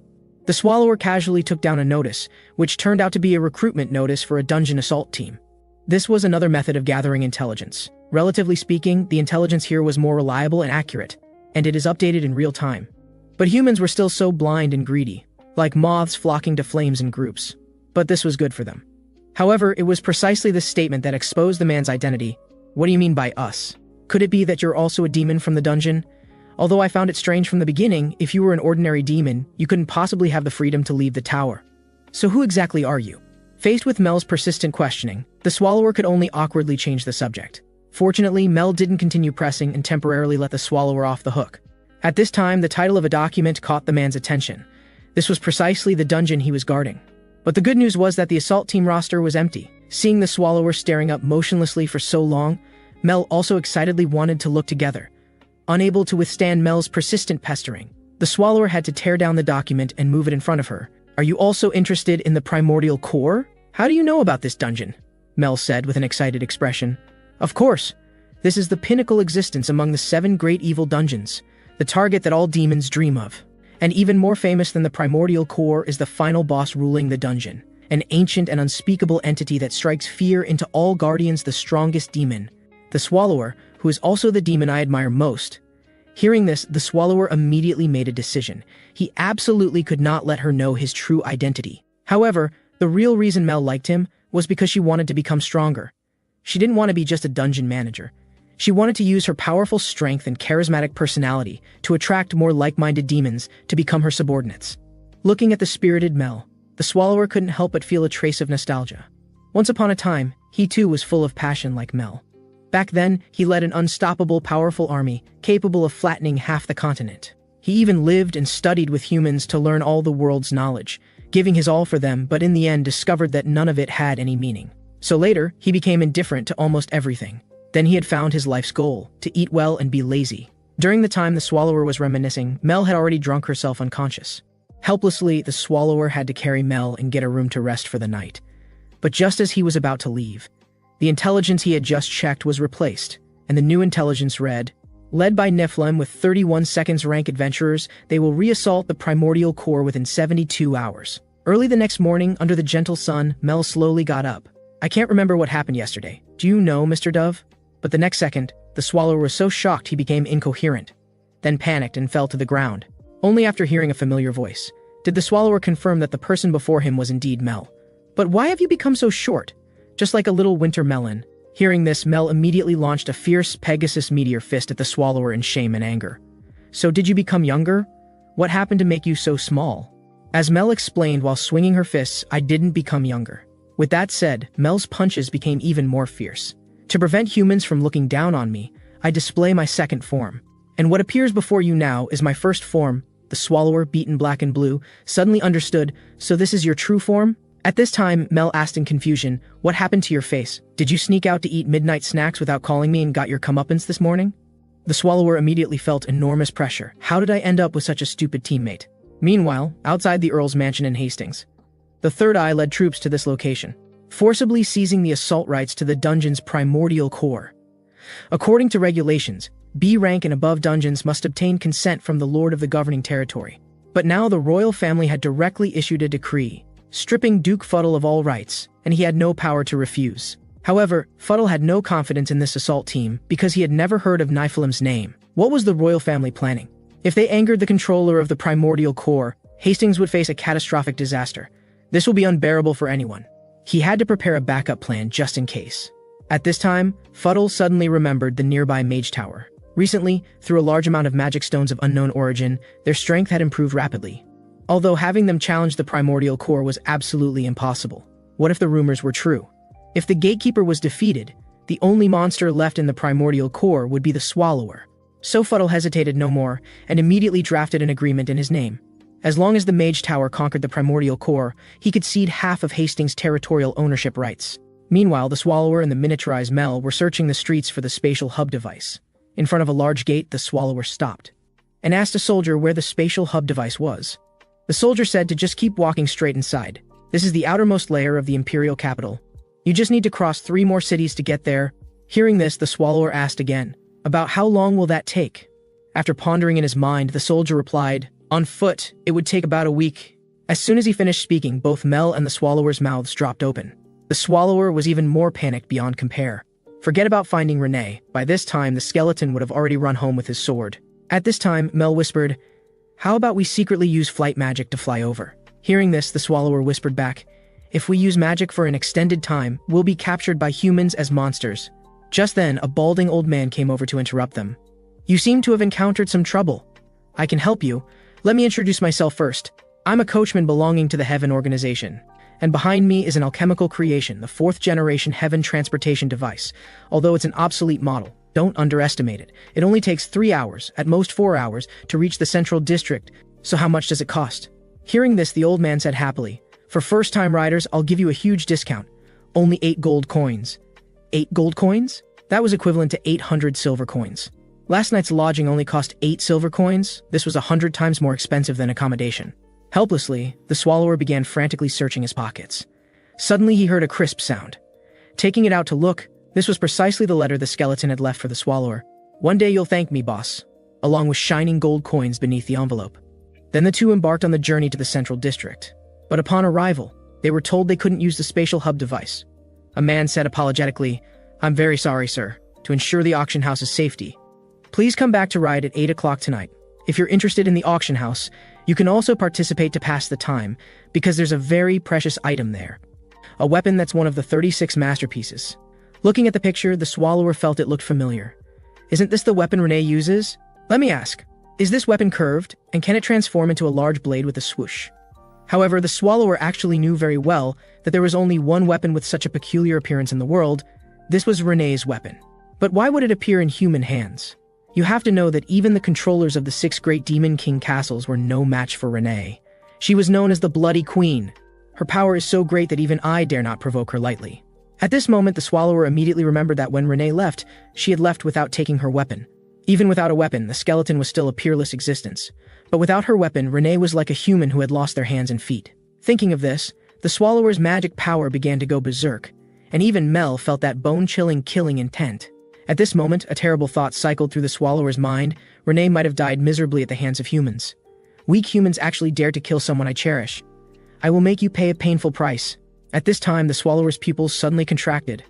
The swallower casually took down a notice, which turned out to be a recruitment notice for a dungeon assault team. This was another method of gathering intelligence. Relatively speaking, the intelligence here was more reliable and accurate, and it is updated in real time. But humans were still so blind and greedy, like moths flocking to flames in groups. But this was good for them. However, it was precisely this statement that exposed the man's identity. What do you mean by us? Could it be that you're also a demon from the dungeon? Although I found it strange from the beginning, if you were an ordinary demon, you couldn't possibly have the freedom to leave the tower. So who exactly are you? Faced with Mel's persistent questioning, the Swallower could only awkwardly change the subject. Fortunately, Mel didn't continue pressing and temporarily let the Swallower off the hook. At this time, the title of a document caught the man's attention. This was precisely the dungeon he was guarding. But the good news was that the assault team roster was empty. Seeing the Swallower staring up motionlessly for so long, Mel also excitedly wanted to look together. Unable to withstand Mel's persistent pestering, the Swallower had to tear down the document and move it in front of her. Are you also interested in the primordial core? How do you know about this dungeon? Mel said with an excited expression. Of course. This is the pinnacle existence among the 7 great evil dungeons, the target that all demons dream of. And even more famous than the primordial core is the final boss ruling the dungeon, an ancient and unspeakable entity that strikes fear into all guardians, the strongest demon, the Swallower, who is also the demon I admire most. Hearing this, the Swallower immediately made a decision. He absolutely could not let her know his true identity. However, the real reason Mel liked him was because she wanted to become stronger. She didn't want to be just a dungeon manager. She wanted to use her powerful strength and charismatic personality to attract more like-minded demons to become her subordinates. Looking at the spirited Mel, the Swallower couldn't help but feel a trace of nostalgia. Once upon a time, he too was full of passion like Mel. Back then, he led an unstoppable, powerful army, capable of flattening half the continent. He even lived and studied with humans to learn all the world's knowledge, giving his all for them, but in the end discovered that none of it had any meaning. So later, he became indifferent to almost everything. Then he had found his life's goal, to eat well and be lazy. During the time the Swallower was reminiscing, Mel had already drunk herself unconscious. Helplessly, the Swallower had to carry Mel and get a room to rest for the night. But just as he was about to leave, the intelligence he had just checked was replaced, and the new intelligence read, led by Nephilim with 31 seconds rank adventurers, they will reassault the primordial core within 72 hours. Early the next morning, under the gentle sun, Mel slowly got up. I can't remember what happened yesterday. Do you know, Mr. Dove? But the next second, the Swallower was so shocked he became incoherent, then panicked and fell to the ground. Only after hearing a familiar voice did the Swallower confirm that the person before him was indeed Mel. But why have you become so short? Just like a little winter melon. Hearing this, Mel immediately launched a fierce Pegasus meteor fist at the Swallower in shame and anger. So did you become younger? What happened to make you so small? As Mel explained while swinging her fists, I didn't become younger. With that said, Mel's punches became even more fierce. To prevent humans from looking down on me, I display my second form. And what appears before you now is my first form. The Swallower, beaten black and blue, suddenly understood. So this is your true form? At this time, Mel asked in confusion, what happened to your face? Did you sneak out to eat midnight snacks without calling me and got your comeuppance this morning? The Swallower immediately felt enormous pressure. How did I end up with such a stupid teammate? Meanwhile, outside the Earl's mansion in Hastings, the Third Eye led troops to this location, forcibly seizing the assault rights to the dungeon's primordial core. According to regulations, B rank and above dungeons must obtain consent from the Lord of the governing territory. But now the royal family had directly issued a decree, stripping Duke Fuddle of all rights, and he had no power to refuse. However, Fuddle had no confidence in this assault team because he had never heard of Nephilim's name. What was the royal family planning? If they angered the controller of the primordial core, Hastings would face a catastrophic disaster. This will be unbearable for anyone. He had to prepare a backup plan just in case. At this time, Fuddle suddenly remembered the nearby mage tower. Recently, through a large amount of magic stones of unknown origin, their strength had improved rapidly. Although having them challenge the primordial core was absolutely impossible. What if the rumors were true? If the gatekeeper was defeated, the only monster left in the primordial core would be the Swallower. So Fuddle hesitated no more, and immediately drafted an agreement in his name. As long as the mage tower conquered the primordial core, he could cede half of Hastings' territorial ownership rights. Meanwhile, the Swallower and the miniaturized Mel were searching the streets for the spatial hub device. In front of a large gate, the Swallower stopped and asked a soldier where the spatial hub device was. The soldier said to just keep walking straight inside. This is the outermost layer of the imperial capital. You just need to cross 3 more cities to get there. Hearing this, the Swallower asked again, about how long will that take? After pondering in his mind, the soldier replied, on foot, it would take about a week. As soon as he finished speaking, both Mel and the Swallower's mouths dropped open. The Swallower was even more panicked beyond compare. Forget about finding Renee. By this time, the skeleton would have already run home with his sword. At this time, Mel whispered, How about we secretly use flight magic to fly over? Hearing this, the Swallower whispered back, if we use magic for an extended time, we'll be captured by humans as monsters. Just then, a balding old man came over to interrupt them. You seem to have encountered some trouble. I can help you. Let me introduce myself first. I'm a coachman belonging to the Heaven Organization. And behind me is an alchemical creation, the 4th generation Heaven transportation device. Although it's an obsolete model, don't underestimate it. It only takes 3 hours, at most 4 hours, to reach the central district. So how much does it cost? Hearing this, the old man said happily, for first-time riders, I'll give you a huge discount. Only 8 gold coins. 8 gold coins? That was equivalent to 800 silver coins. Last night's lodging only cost 8 silver coins. This was 100 times more expensive than accommodation. Helplessly, the Swallower began frantically searching his pockets. Suddenly, he heard a crisp sound. Taking it out to look, this was precisely the letter the skeleton had left for the Swallower. One day you'll thank me, boss, along with shining gold coins beneath the envelope. Then the two embarked on the journey to the central district. But upon arrival, they were told they couldn't use the spatial hub device. A man said apologetically, I'm very sorry, sir. To ensure the auction house's safety, please come back to ride at 8 o'clock tonight. If you're interested in the auction house, you can also participate to pass the time, because there's a very precious item there. A weapon that's one of the 36 masterpieces. Looking at the picture, the Swallower felt it looked familiar. Isn't this the weapon Renee uses? Let me ask, is this weapon curved, and can it transform into a large blade with a swoosh? However, the Swallower actually knew very well that there was only one weapon with such a peculiar appearance in the world. This was Renee's weapon. But why would it appear in human hands? You have to know that even the controllers of the 6 great Demon King castles were no match for Renee. She was known as the Bloody Queen. Her power is so great that even I dare not provoke her lightly. At this moment, the Swallower immediately remembered that when Renee left, she had left without taking her weapon. Even without a weapon, the skeleton was still a peerless existence. But without her weapon, Renee was like a human who had lost their hands and feet. Thinking of this, the Swallower's magic power began to go berserk, and even Mel felt that bone-chilling killing intent. At this moment, a terrible thought cycled through the Swallower's mind. Renee might have died miserably at the hands of humans. Weak humans actually dared to kill someone I cherish. I will make you pay a painful price. At this time, the Swallower's pupils suddenly contracted,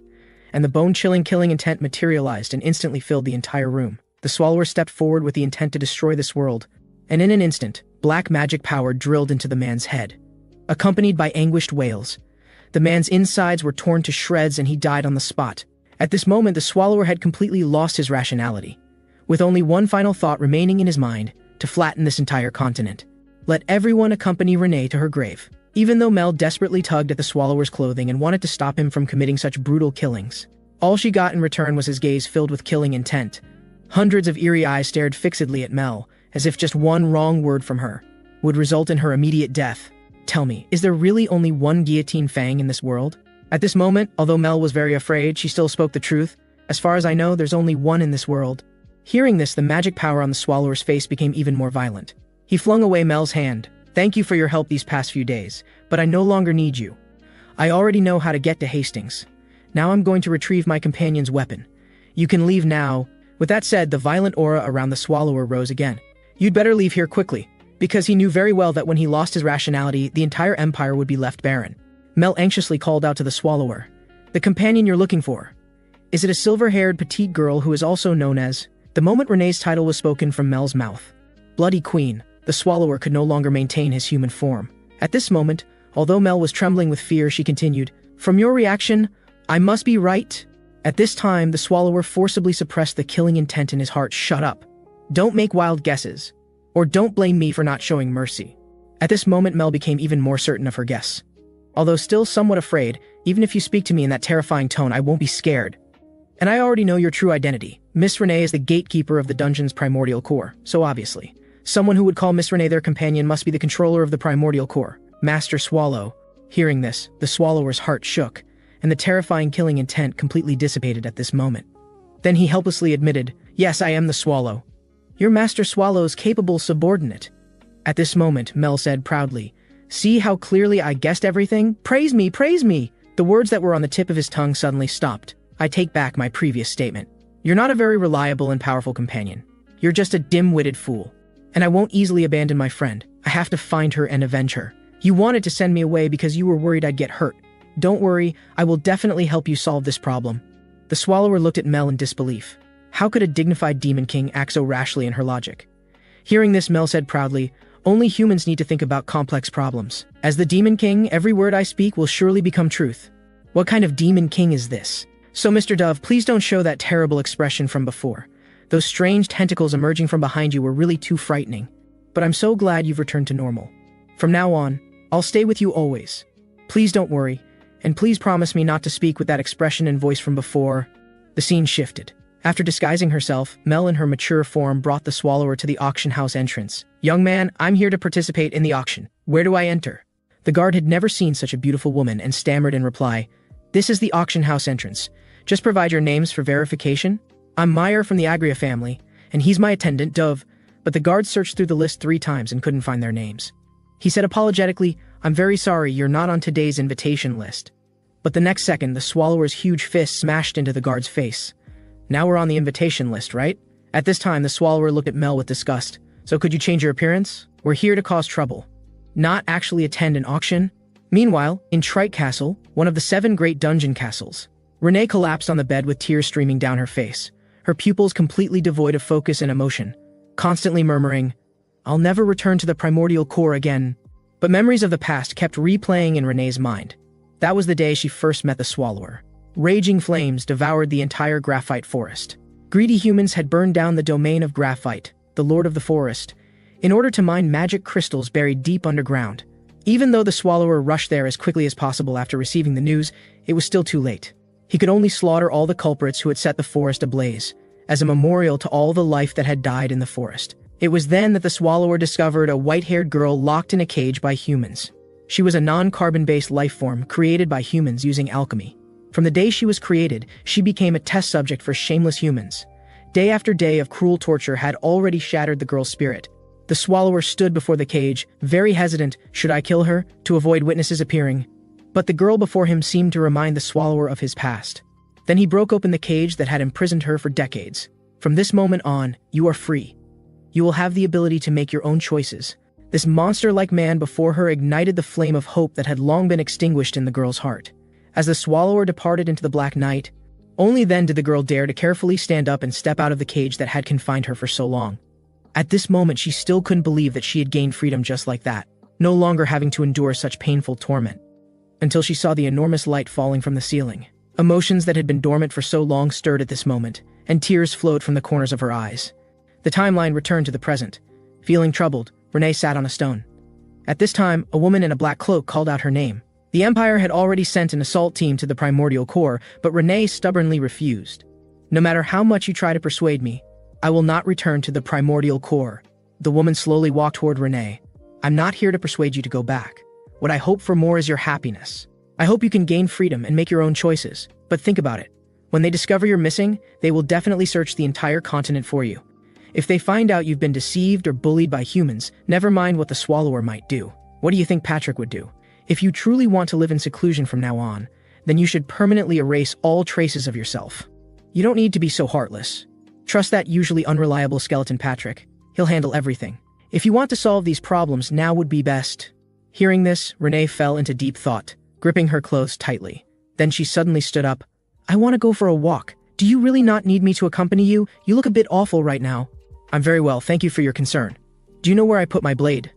and the bone-chilling killing intent materialized and instantly filled the entire room. The Swallower stepped forward with the intent to destroy this world, and in an instant, black magic power drilled into the man's head. Accompanied by anguished wails, the man's insides were torn to shreds and he died on the spot. At this moment, the Swallower had completely lost his rationality, with only one final thought remaining in his mind, to flatten this entire continent. Let everyone accompany Renee to her grave. Even though Mel desperately tugged at the Swallower's clothing and wanted to stop him from committing such brutal killings, all she got in return was his gaze filled with killing intent. Hundreds of eerie eyes stared fixedly at Mel, as if just one wrong word from her would result in her immediate death. Tell me, is there really only one guillotine fang in this world? At this moment, although Mel was very afraid, she still spoke the truth. As far as I know, there's only one in this world. Hearing this, the magic power on the Swallower's face became even more violent. He flung away Mel's hand. Thank you for your help these past few days, but I no longer need you. I already know how to get to Hastings. Now I'm going to retrieve my companion's weapon. You can leave now. With that said, the violent aura around the Swallower rose again. You'd better leave here quickly, because he knew very well that when he lost his rationality, the entire empire would be left barren. Mel anxiously called out to the Swallower. The companion you're looking for. Is it a silver-haired petite girl who is also known as... The moment Renee's title was spoken from Mel's mouth, Bloody Queen, the Swallower could no longer maintain his human form. At this moment, although Mel was trembling with fear, she continued, From your reaction, I must be right. At this time, the Swallower forcibly suppressed the killing intent in his heart. Shut up. Don't make wild guesses. Or don't blame me for not showing mercy. At this moment, Mel became even more certain of her guess. Although still somewhat afraid, even if you speak to me in that terrifying tone, I won't be scared. And I already know your true identity. Miss Renee is the gatekeeper of the dungeon's primordial core, so obviously, someone who would call Miss Renee their companion must be the controller of the primordial core, Master Swallow. Hearing this, the Swallower's heart shook, and the terrifying killing intent completely dissipated at this moment. Then he helplessly admitted, Yes, I am the Swallow. You're Master Swallow's capable subordinate. At this moment, Mel said proudly, See how clearly I guessed everything? Praise me, praise me! The words that were on the tip of his tongue suddenly stopped. I take back my previous statement. You're not a very reliable and powerful companion. You're just a dim-witted fool. And I won't easily abandon my friend. I have to find her and avenge her. You wanted to send me away because you were worried I'd get hurt. Don't worry, I will definitely help you solve this problem. The Swallower looked at Mel in disbelief. How could a dignified Demon King act so rashly in her logic? Hearing this, Mel said proudly, "Only humans need to think about complex problems. As the Demon King, every word I speak will surely become truth." What kind of Demon King is this? So Mr. Dove, please don't show that terrible expression from before. Those strange tentacles emerging from behind you were really too frightening. But I'm so glad you've returned to normal. From now on, I'll stay with you always. Please don't worry, and please promise me not to speak with that expression and voice from before. The scene shifted. After disguising herself, Mel in her mature form brought the Swallower to the auction house entrance. "Young man, I'm here to participate in the auction. Where do I enter?" The guard had never seen such a beautiful woman and stammered in reply, "This is the auction house entrance. Just provide your names for verification." "I'm Meyer from the Agria family, and he's my attendant, Dove." But the guard searched through the list 3 times and couldn't find their names. He said apologetically, "I'm very sorry, you're not on today's invitation list." But the next second, the Swallower's huge fist smashed into the guard's face. "Now we're on the invitation list, right?" At this time, the Swallower looked at Mel with disgust. "So could you change your appearance? We're here to cause trouble, not actually attend an auction." Meanwhile, in Trite Castle, one of the 7 great dungeon castles, Renee collapsed on the bed with tears streaming down her face, her pupils completely devoid of focus and emotion, constantly murmuring, "I'll never return to the primordial core again." But memories of the past kept replaying in Renee's mind. That was the day she first met the Swallower. Raging flames devoured the entire graphite forest. Greedy humans had burned down the domain of Graphite, the lord of the forest, in order to mine magic crystals buried deep underground. Even though the Swallower rushed there as quickly as possible after receiving the news, it was still too late. He could only slaughter all the culprits who had set the forest ablaze, as a memorial to all the life that had died in the forest. It was then that the Swallower discovered a white-haired girl locked in a cage by humans. She was a non-carbon-based life form created by humans using alchemy. From the day she was created, she became a test subject for shameless humans. Day after day of cruel torture had already shattered the girl's spirit. The Swallower stood before the cage, very hesitant, should I kill her, to avoid witnesses appearing? But the girl before him seemed to remind the Swallower of his past. Then he broke open the cage that had imprisoned her for decades. "From this moment on, you are free. You will have the ability to make your own choices." This monster-like man before her ignited the flame of hope that had long been extinguished in the girl's heart. As the Swallower departed into the black night, only then did the girl dare to carefully stand up and step out of the cage that had confined her for so long. At this moment, she still couldn't believe that she had gained freedom just like that, no longer having to endure such painful torment. Until she saw the enormous light falling from the ceiling. Emotions that had been dormant for so long stirred at this moment, and tears flowed from the corners of her eyes. The timeline returned to the present. Feeling troubled, Renee sat on a stone. At this time, a woman in a black cloak called out her name. The Empire had already sent an assault team to the primordial core, but Renee stubbornly refused. "No matter how much you try to persuade me, I will not return to the primordial core." The woman slowly walked toward Renee. "I'm not here to persuade you to go back. What I hope for more is your happiness. I hope you can gain freedom and make your own choices. But think about it. When they discover you're missing, they will definitely search the entire continent for you. If they find out you've been deceived or bullied by humans, never mind what the Swallower might do. What do you think Patrick would do? If you truly want to live in seclusion from now on, then you should permanently erase all traces of yourself. You don't need to be so heartless. Trust that usually unreliable skeleton Patrick. He'll handle everything. If you want to solve these problems, now would be best." Hearing this, Renee fell into deep thought, gripping her clothes tightly. Then she suddenly stood up. "I want to go for a walk. Do you really not need me to accompany you? You look a bit awful right now." "I'm very well, thank you for your concern. Do you know where I put my blade?"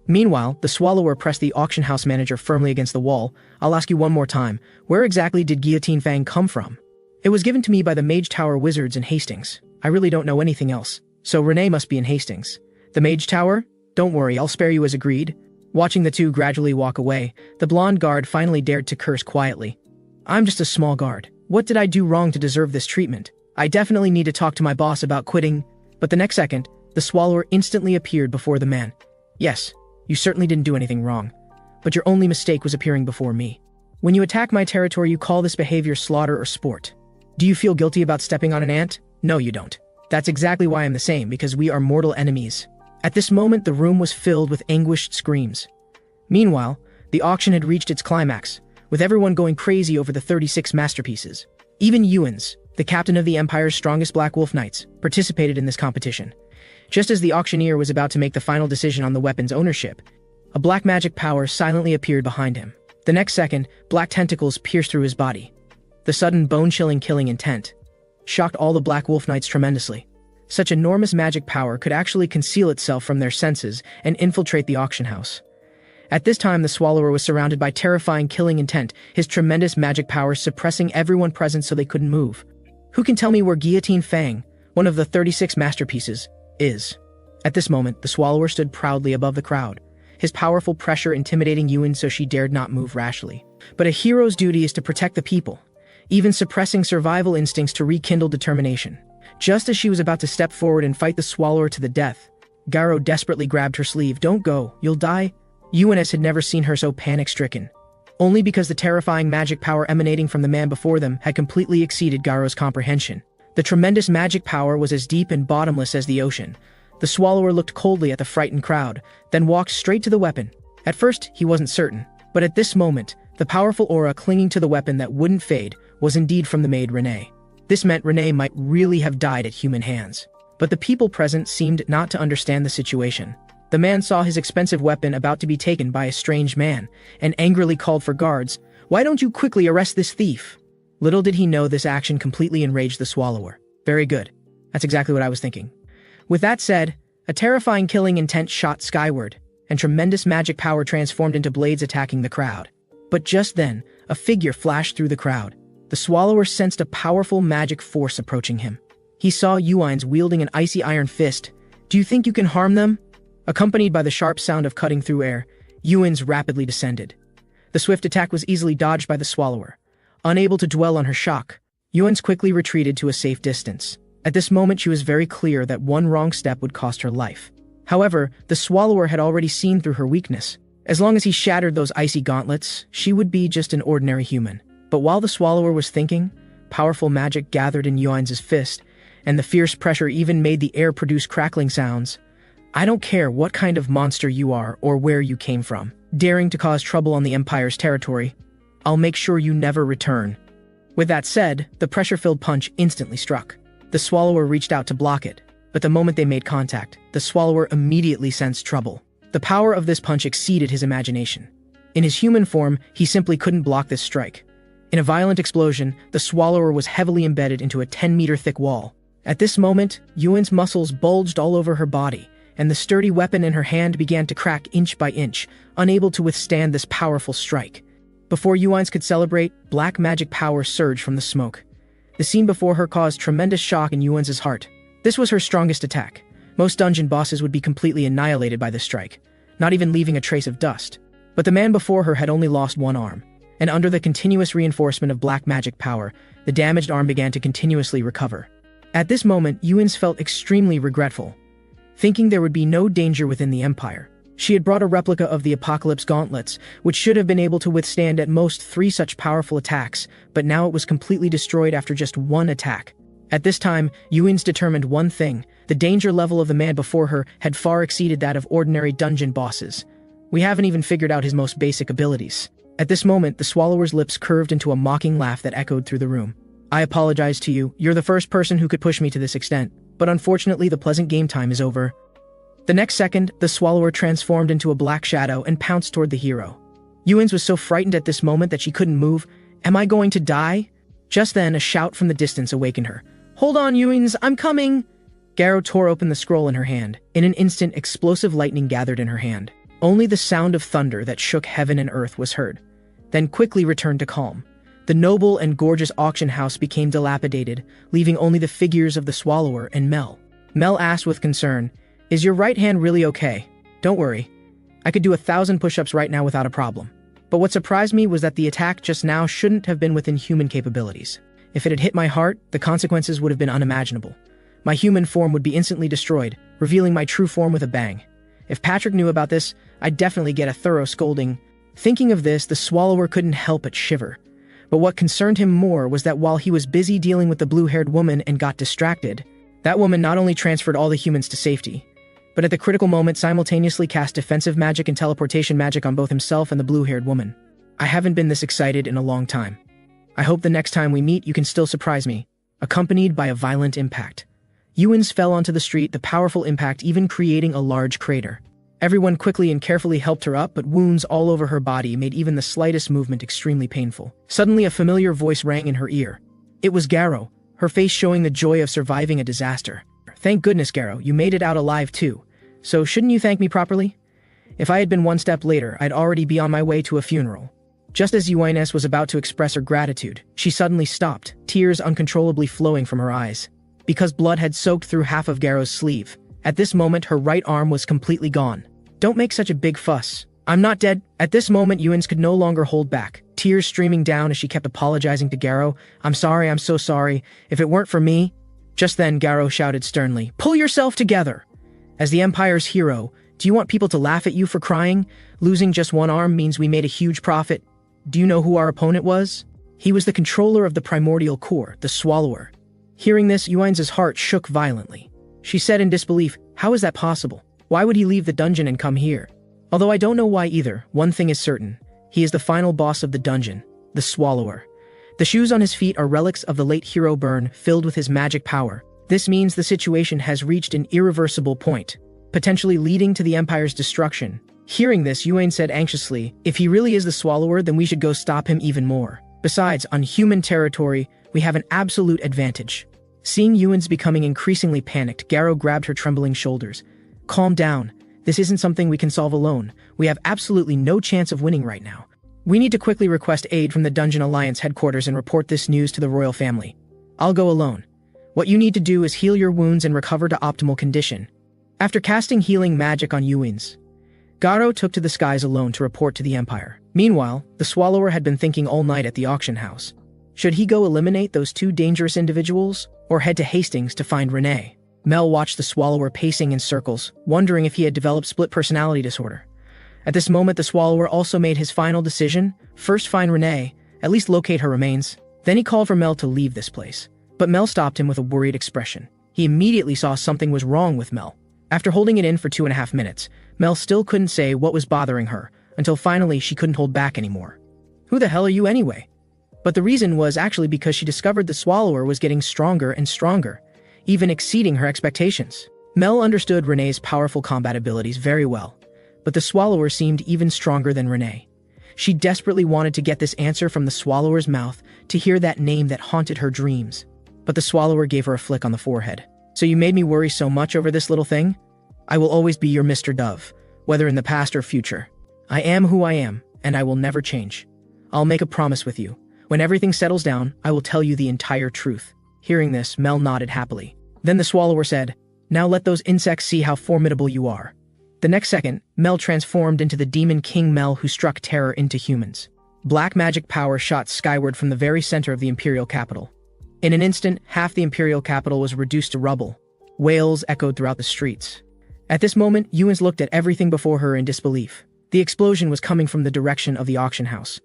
Meanwhile, the Swallower pressed the auction house manager firmly against the wall. "I'll ask you one more time. Where exactly did Guillotine Fang come from?" "It was given to me by the Mage Tower wizards in Hastings. I really don't know anything else." "So Renee must be in Hastings. The Mage Tower? Don't worry, I'll spare you as agreed." Watching the two gradually walk away, the blonde guard finally dared to curse quietly. "I'm just a small guard. What did I do wrong to deserve this treatment? I definitely need to talk to my boss about quitting." But the next second, the Swallower instantly appeared before the man. "Yes, you certainly didn't do anything wrong. But your only mistake was appearing before me. When you attack my territory, you call this behavior slaughter or sport. Do you feel guilty about stepping on an ant? No, you don't. That's exactly why I'm the same, because we are mortal enemies." At this moment, the room was filled with anguished screams. Meanwhile, the auction had reached its climax, with everyone going crazy over the 36 masterpieces. Even Ewans, the captain of the Empire's strongest Black Wolf Knights, participated in this competition. Just as the auctioneer was about to make the final decision on the weapon's ownership, a black magic power silently appeared behind him. The next second, black tentacles pierced through his body. The sudden bone-chilling killing intent shocked all the Black Wolf Knights tremendously. Such enormous magic power could actually conceal itself from their senses and infiltrate the auction house. At this time, the Swallower was surrounded by terrifying killing intent, his tremendous magic powers suppressing everyone present so they couldn't move. Who can tell me where Guillotine Fang, one of the 36 masterpieces, is? At this moment, the Swallower stood proudly above the crowd, his powerful pressure intimidating Yuan so she dared not move rashly. But a hero's duty is to protect the people, even suppressing survival instincts to rekindle determination. Just as she was about to step forward and fight the Swallower to the death, Garo desperately grabbed her sleeve. "Don't go, you'll die." Yuan had never seen her so panic-stricken, only because the terrifying magic power emanating from the man before them had completely exceeded Garo's comprehension. The tremendous magic power was as deep and bottomless as the ocean. The Swallower looked coldly at the frightened crowd, then walked straight to the weapon. At first, he wasn't certain, but at this moment, the powerful aura clinging to the weapon that wouldn't fade was indeed from the maid Renee. This meant Renee might really have died at human hands. But the people present seemed not to understand the situation. The man saw his expensive weapon about to be taken by a strange man, and angrily called for guards. "Why don't you quickly arrest this thief?" Little did he know this action completely enraged the Swallower. Very good. That's exactly what I was thinking. With that said, a terrifying killing intent shot skyward, and tremendous magic power transformed into blades attacking the crowd. But just then, a figure flashed through the crowd. The Swallower sensed a powerful magic force approaching him. He saw Yuan's wielding an icy iron fist. "Do you think you can harm them?" Accompanied by the sharp sound of cutting through air, Yuan's rapidly descended. The swift attack was easily dodged by the Swallower. Unable to dwell on her shock, Yuan's quickly retreated to a safe distance. At this moment, she was very clear that one wrong step would cost her life. However, the Swallower had already seen through her weakness. As long as he shattered those icy gauntlets, she would be just an ordinary human. But while the Swallower was thinking, powerful magic gathered in Yuan's fist, and the fierce pressure even made the air produce crackling sounds. "I don't care what kind of monster you are or where you came from, daring to cause trouble on the Empire's territory, I'll make sure you never return." With that said, the pressure-filled punch instantly struck. The Swallower reached out to block it, but the moment they made contact, the Swallower immediately sensed trouble. The power of this punch exceeded his imagination. In his human form, he simply couldn't block this strike. In a violent explosion, the Swallower was heavily embedded into a 10-meter-thick wall. At this moment, Yuan's muscles bulged all over her body, and the sturdy weapon in her hand began to crack inch by inch, unable to withstand this powerful strike. Before Yuan's could celebrate, black magic power surged from the smoke. The scene before her caused tremendous shock in Yuan's heart. This was her strongest attack. Most dungeon bosses would be completely annihilated by this strike, not even leaving a trace of dust. But the man before her had only lost one arm, and under the continuous reinforcement of black magic power, the damaged arm began to continuously recover. At this moment, Yuan's felt extremely regretful. Thinking there would be no danger within the Empire, she had brought a replica of the Apocalypse gauntlets, which should have been able to withstand at most 3 such powerful attacks, but now it was completely destroyed after just one attack. At this time, Yuan's determined one thing: the danger level of the man before her had far exceeded that of ordinary dungeon bosses. We haven't even figured out his most basic abilities. At this moment, the Swallower's lips curved into a mocking laugh that echoed through the room. "I apologize to you. You're the first person who could push me to this extent, but unfortunately the pleasant game time is over." The next second, the Swallower transformed into a black shadow and pounced toward the hero. Yuan's was so frightened at this moment that she couldn't move. "Am I going to die?" Just then, a shout from the distance awakened her. "Hold on, Yuan's, I'm coming!" Garo tore open the scroll in her hand. In an instant, explosive lightning gathered in her hand. Only the sound of thunder that shook heaven and earth was heard, then quickly returned to calm. The noble and gorgeous auction house became dilapidated, leaving only the figures of the Swallower and Mel. Mel asked with concern, "Is your right hand really okay?" "Don't worry. I could do 1,000 push-ups right now without a problem." But what surprised me was that the attack just now shouldn't have been within human capabilities. If it had hit my heart, the consequences would have been unimaginable. My human form would be instantly destroyed, revealing my true form with a bang. If Patrick knew about this, I'd definitely get a thorough scolding. Thinking of this, the Swallower couldn't help but shiver. But what concerned him more was that while he was busy dealing with the blue-haired woman and got distracted, that woman not only transferred all the humans to safety, but at the critical moment simultaneously cast defensive magic and teleportation magic on both himself and the blue-haired woman. I haven't been this excited in a long time. I hope the next time we meet you can still surprise me, accompanied by a violent impact. Yuan's fell onto the street, the powerful impact even creating a large crater. Everyone quickly and carefully helped her up, but wounds all over her body made even the slightest movement extremely painful. Suddenly, a familiar voice rang in her ear. It was Garo, her face showing the joy of surviving a disaster. Thank goodness, Garo, you made it out alive too. So shouldn't you thank me properly? If I had been one step later, I'd already be on my way to a funeral. Just as Yuines was about to express her gratitude, she suddenly stopped, tears uncontrollably flowing from her eyes. Because blood had soaked through half of Garo's sleeve. At this moment, her right arm was completely gone. Don't make such a big fuss. I'm not dead. At this moment, Yuins could no longer hold back, tears streaming down as she kept apologizing to Garo. I'm sorry, I'm so sorry. If it weren't for me. Just then, Garo shouted sternly, pull yourself together! As the Empire's hero, do you want people to laugh at you for crying? Losing just one arm means we made a huge profit. Do you know who our opponent was? He was the controller of the primordial core, the Swallower. Hearing this, Yuines' heart shook violently. She said in disbelief, how is that possible? Why would he leave the dungeon and come here? Although I don't know why either, one thing is certain. He is the final boss of the dungeon, the Swallower. The shoes on his feet are relics of the late hero Burn, filled with his magic power. This means the situation has reached an irreversible point, potentially leading to the Empire's destruction. Hearing this, Yuan said anxiously, if he really is the Swallower, then we should go stop him even more. Besides, on human territory, we have an absolute advantage. Seeing Yuan's becoming increasingly panicked, Garo grabbed her trembling shoulders. Calm down. This isn't something we can solve alone. We have absolutely no chance of winning right now. We need to quickly request aid from the Dungeon Alliance headquarters and report this news to the royal family. I'll go alone. What you need to do is heal your wounds and recover to optimal condition. After casting healing magic on Yuins, Garo took to the skies alone to report to the Empire. Meanwhile, the Swallower had been thinking all night at the auction house. Should he go eliminate those two dangerous individuals, or head to Hastings to find Renee? Mel watched the Swallower pacing in circles, wondering if he had developed split personality disorder. At this moment, the Swallower also made his final decision. First find Renee, at least locate her remains. Then he called for Mel to leave this place. But Mel stopped him with a worried expression. He immediately saw something was wrong with Mel. After holding it in for 2.5 minutes, Mel still couldn't say what was bothering her, until finally she couldn't hold back anymore. Who the hell are you anyway? But the reason was actually because she discovered the Swallower was getting stronger and stronger, even exceeding her expectations. Mel understood Renee's powerful combat abilities very well, but the Swallower seemed even stronger than Renee. She desperately wanted to get this answer from the Swallower's mouth, to hear that name that haunted her dreams. But the Swallower gave her a flick on the forehead. So you made me worry so much over this little thing? I will always be your Mr. Dove, whether in the past or future. I am who I am, and I will never change. I'll make a promise with you. When everything settles down, I will tell you the entire truth. Hearing this, Mel nodded happily. Then the Swallower said, now let those insects see how formidable you are. The next second, Mel transformed into the Demon King Mel who struck terror into humans. Black magic power shot skyward from the very center of the Imperial capital. In an instant, half the Imperial capital was reduced to rubble. Wails echoed throughout the streets. At this moment, Yuins looked at everything before her in disbelief. The explosion was coming from the direction of the auction house.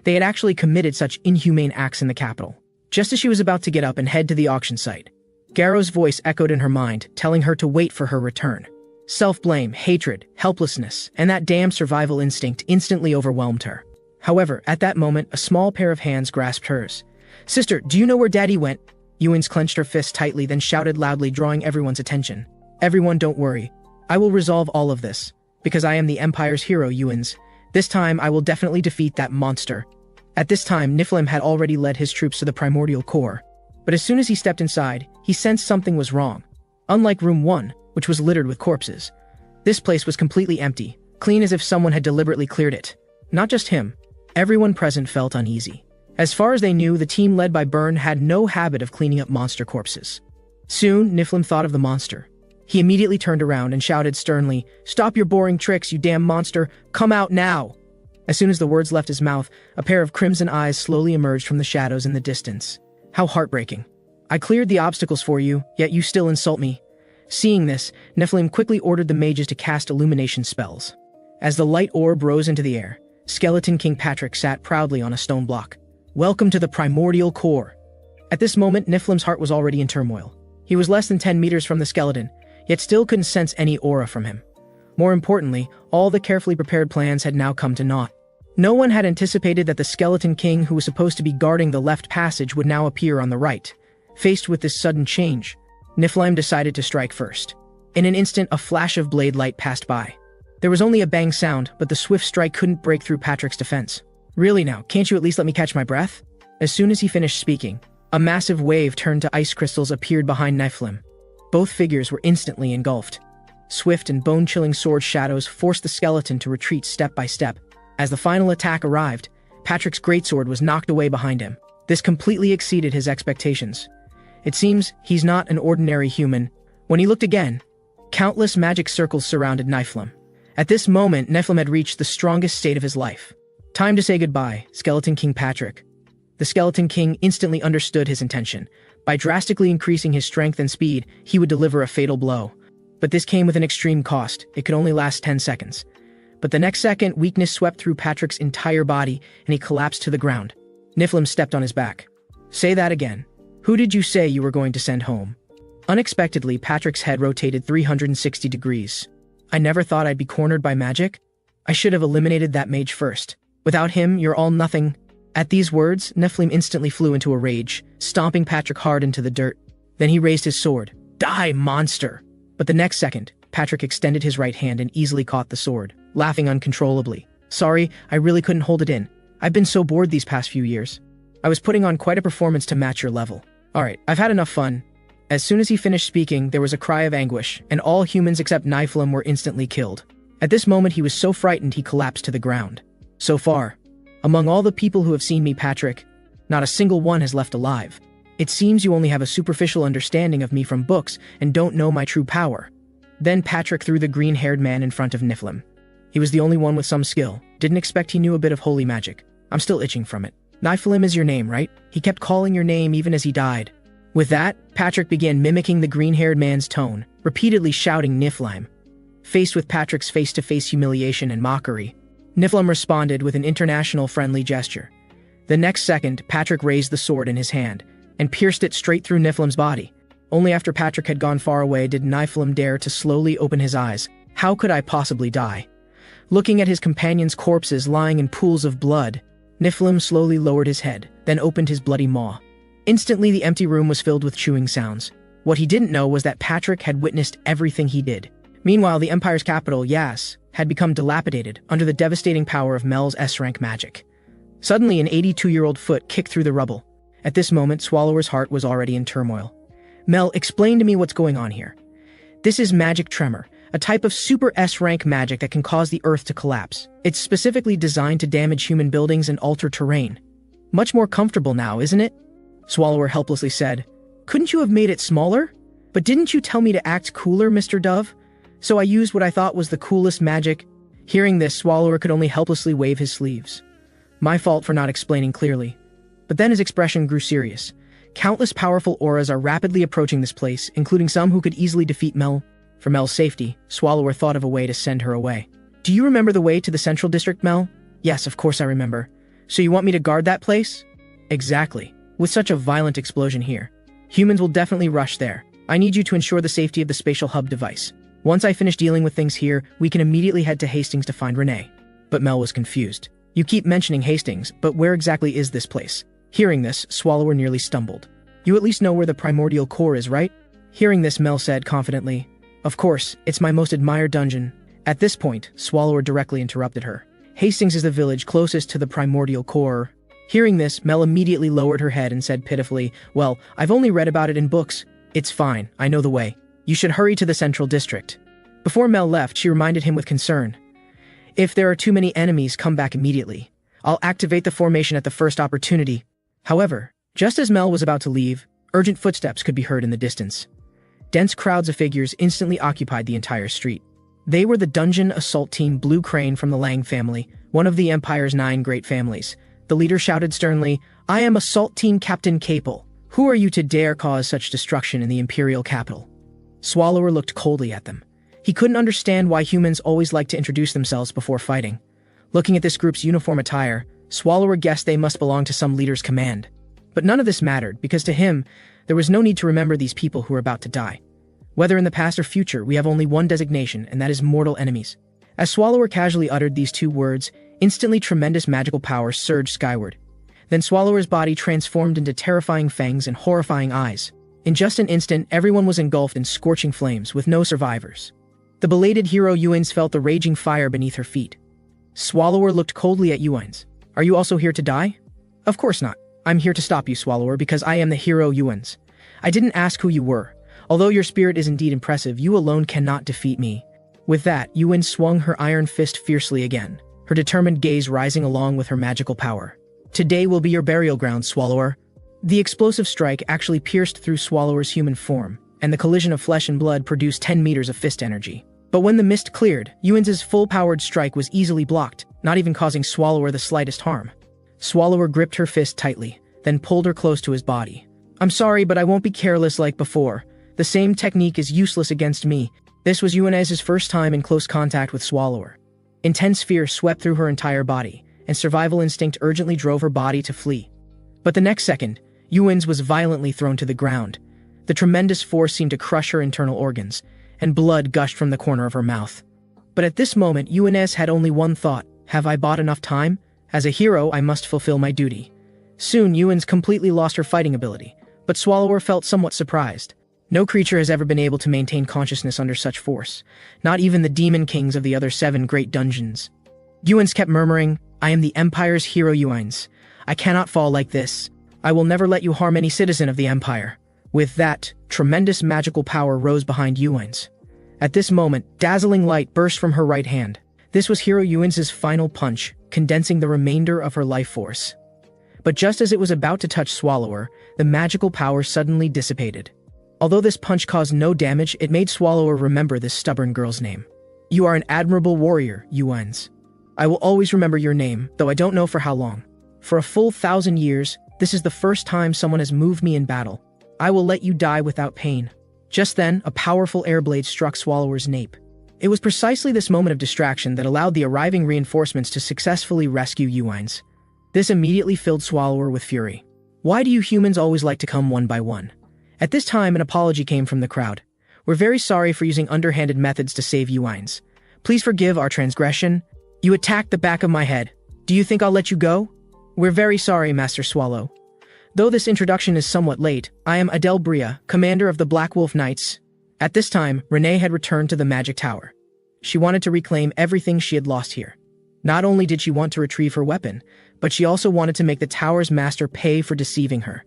They had actually committed such inhumane acts in the capital. Just as she was about to get up and head to the auction site, Garo's voice echoed in her mind, telling her to wait for her return. Self-blame, hatred, helplessness, and that damn survival instinct instantly overwhelmed her. However, at that moment, a small pair of hands grasped hers. Sister, do you know where Daddy went? Yuins clenched her fist tightly, then shouted loudly, drawing everyone's attention. Everyone, don't worry. I will resolve all of this. Because I am the Empire's hero, Yuins. This time, I will definitely defeat that monster. At this time, Niflheim had already led his troops to the primordial core. But as soon as he stepped inside, he sensed something was wrong. Unlike Room 1, which was littered with corpses, this place was completely empty, clean as if someone had deliberately cleared it. Not just him. Everyone present felt uneasy. As far as they knew, the team led by Byrne had no habit of cleaning up monster corpses. Soon, Niflheim thought of the monster. He immediately turned around and shouted sternly, "Stop your boring tricks, you damn monster! Come out now!" As soon as the words left his mouth, a pair of crimson eyes slowly emerged from the shadows in the distance. How heartbreaking. I cleared the obstacles for you, yet you still insult me. Seeing this, Niflheim quickly ordered the mages to cast illumination spells. As the light orb rose into the air, Skeleton King Patrick sat proudly on a stone block. Welcome to the primordial core. At this moment, Niflheim's heart was already in turmoil. He was less than 10 meters from the skeleton, yet still couldn't sense any aura from him. More importantly, all the carefully prepared plans had now come to naught. No one had anticipated that the Skeleton King, who was supposed to be guarding the left passage, would now appear on the right. Faced with this sudden change, Niflheim decided to strike first. In an instant, a flash of blade light passed by. There was only a bang sound, but the swift strike couldn't break through Patrick's defense. Really now, can't you at least let me catch my breath? As soon as he finished speaking, a massive wave turned to ice crystals appeared behind Niflheim. Both figures were instantly engulfed. Swift and bone-chilling sword shadows forced the skeleton to retreat step by step. As the final attack arrived, Patrick's greatsword was knocked away behind him. This completely exceeded his expectations. It seems he's not an ordinary human. When he looked again, countless magic circles surrounded Nephilim. At this moment, Nephilim had reached the strongest state of his life. Time to say goodbye, Skeleton King Patrick. The Skeleton King instantly understood his intention. By drastically increasing his strength and speed, he would deliver a fatal blow. But this came with an extreme cost. It could only last 10 seconds. But the next second, weakness swept through Patrick's entire body, and he collapsed to the ground. Nephilim stepped on his back. Say that again. Who did you say you were going to send home? Unexpectedly, Patrick's head rotated 360 degrees. I never thought I'd be cornered by magic. I should have eliminated that mage first. Without him, you're all nothing. At these words, Nephilim instantly flew into a rage, stomping Patrick hard into the dirt. Then he raised his sword. Die, monster! But the next second, Patrick extended his right hand and easily caught the sword, laughing uncontrollably. Sorry, I really couldn't hold it in. I've been so bored these past few years. I was putting on quite a performance to match your level. Alright, I've had enough fun. As soon as he finished speaking, there was a cry of anguish, and all humans except Nephilim were instantly killed. At this moment, he was so frightened he collapsed to the ground. So far, among all the people who have seen me, Patrick, not a single one has left alive. It seems you only have a superficial understanding of me from books and don't know my true power. Then Patrick threw the green-haired man in front of Nephilim. He was the only one with some skill. Didn't expect he knew a bit of holy magic. I'm still itching from it. Nephilim is your name, right? He kept calling your name even as he died. With that, Patrick began mimicking the green-haired man's tone, repeatedly shouting Nephilim. Faced with Patrick's face-to-face humiliation and mockery, Nephilim responded with an international friendly gesture. The next second, Patrick raised the sword in his hand and pierced it straight through Nephilim's body. Only after Patrick had gone far away did Nephilim dare to slowly open his eyes. How could I possibly die? Looking at his companions' corpses lying in pools of blood, Nephilim slowly lowered his head, then opened his bloody maw. Instantly, the empty room was filled with chewing sounds. What he didn't know was that Patrick had witnessed everything he did. Meanwhile, the Empire's capital, Yas, had become dilapidated under the devastating power of Mel's S-rank magic. Suddenly, an 82-year-old foot kicked through the rubble. At this moment, Swallower's heart was already in turmoil. Mel, explain to me what's going on here. This is magic tremor, a type of super S-rank magic that can cause the Earth to collapse. It's specifically designed to damage human buildings and alter terrain. Much more comfortable now, isn't it? Swallower helplessly said. Couldn't you have made it smaller? But didn't you tell me to act cooler, Mr. Dove? So I used what I thought was the coolest magic. Hearing this, Swallower could only helplessly wave his sleeves. My fault for not explaining clearly. But then his expression grew serious. Countless powerful auras are rapidly approaching this place, including some who could easily defeat Mel. For Mel's safety, Swallower thought of a way to send her away. Do you remember the way to the Central District, Mel? Yes, of course I remember. So you want me to guard that place? Exactly. With such a violent explosion here, humans will definitely rush there. I need you to ensure the safety of the spatial hub device. Once I finish dealing with things here, we can immediately head to Hastings to find Renee. But Mel was confused. You keep mentioning Hastings, but where exactly is this place? Hearing this, Swallower nearly stumbled. You at least know where the primordial core is, right? Hearing this, Mel said confidently, Of course, it's my most admired dungeon. At this point, Swallower directly interrupted her. Hastings is the village closest to the primordial core. Hearing this, Mel immediately lowered her head and said pitifully, Well, I've only read about it in books. It's fine, I know the way. You should hurry to the Central District. Before Mel left, she reminded him with concern. If there are too many enemies, come back immediately. I'll activate the formation at the first opportunity. However, just as Mel was about to leave, urgent footsteps could be heard in the distance. Dense crowds of figures instantly occupied the entire street. They were the Dungeon Assault Team Blue Crane from the Lang family, one of the Empire's 9 great families. The leader shouted sternly, I am Assault Team Captain Capel. Who are you to dare cause such destruction in the Imperial capital? Swallower looked coldly at them. He couldn't understand why humans always like to introduce themselves before fighting. Looking at this group's uniform attire, Swallower guessed they must belong to some leader's command. But none of this mattered, because to him, there was no need to remember these people who were about to die. Whether in the past or future, we have only one designation, and that is mortal enemies. As Swallower casually uttered these 2 words, instantly tremendous magical power surged skyward. Then Swallower's body transformed into terrifying fangs and horrifying eyes. In just an instant, everyone was engulfed in scorching flames, with no survivors. The belated hero Ewins felt the raging fire beneath her feet. Swallower looked coldly at Ewins. Are you also here to die? Of course not. I'm here to stop you, Swallower, because I am the hero Ewins. I didn't ask who you were. Although your spirit is indeed impressive, you alone cannot defeat me." With that, Yuan swung her iron fist fiercely again, her determined gaze rising along with her magical power. "Today will be your burial ground, Swallower." The explosive strike actually pierced through Swallower's human form, and the collision of flesh and blood produced 10 meters of fist energy. But when the mist cleared, Yuan's full-powered strike was easily blocked, not even causing Swallower the slightest harm. Swallower gripped her fist tightly, then pulled her close to his body. "I'm sorry, but I won't be careless like before. The same technique is useless against me." This was Yuan's first time in close contact with Swallower. Intense fear swept through her entire body, and survival instinct urgently drove her body to flee. But the next second, Yuan's was violently thrown to the ground. The tremendous force seemed to crush her internal organs, and blood gushed from the corner of her mouth. But at this moment, Yuan's had only one thought: have I bought enough time? As a hero, I must fulfill my duty. Soon, Yuan's completely lost her fighting ability, but Swallower felt somewhat surprised. No creature has ever been able to maintain consciousness under such force, not even the demon kings of the other 7 great dungeons. Yuan's kept murmuring, "I am the Empire's hero, Yuan's. I cannot fall like this. I will never let you harm any citizen of the Empire." With that, tremendous magical power rose behind Yuan's. At this moment, dazzling light burst from her right hand. This was Hero Yuan's final punch, condensing the remainder of her life force. But just as it was about to touch Swallower, the magical power suddenly dissipated. Although this punch caused no damage, it made Swallower remember this stubborn girl's name. "You are an admirable warrior, Yuan's. I will always remember your name, though I don't know for how long. For a full 1,000 years, this is the first time someone has moved me in battle. I will let you die without pain." Just then, a powerful air blade struck Swallower's nape. It was precisely this moment of distraction that allowed the arriving reinforcements to successfully rescue Yuan's. This immediately filled Swallower with fury. "Why do you humans always like to come one by one?" At this time, an apology came from the crowd. "We're very sorry for using underhanded methods to save Yuan's. Please forgive our transgression. You attacked the back of my head. Do you think I'll let you go?" "We're very sorry, Master Swallow. Though this introduction is somewhat late, I am Adele Bria, commander of the Black Wolf Knights." At this time, Renee had returned to the magic tower. She wanted to reclaim everything she had lost here. Not only did she want to retrieve her weapon, but she also wanted to make the tower's master pay for deceiving her.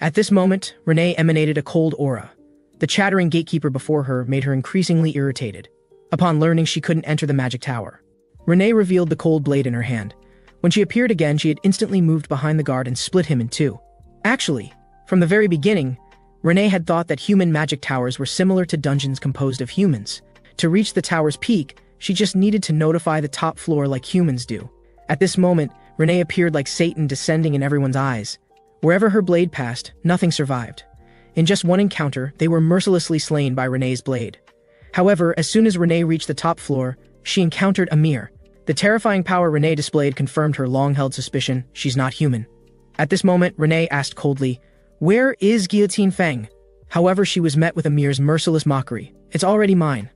At this moment, Renee emanated a cold aura. The chattering gatekeeper before her made her increasingly irritated. Upon learning she couldn't enter the magic tower, Renee revealed the cold blade in her hand. When she appeared again, she had instantly moved behind the guard and split him in two. Actually, from the very beginning, Renee had thought that human magic towers were similar to dungeons composed of humans. To reach the tower's peak, she just needed to notify the top floor like humans do. At this moment, Renee appeared like Satan descending in everyone's eyes. Wherever her blade passed, nothing survived. In just one encounter, they were mercilessly slain by Renee's blade. However, as soon as Renee reached the top floor, she encountered Amir. The terrifying power Renee displayed confirmed her long-held suspicion: she's not human. At this moment, Renee asked coldly, "Where is Guillotine Fang?" However, she was met with Amir's merciless mockery. "It's already mine.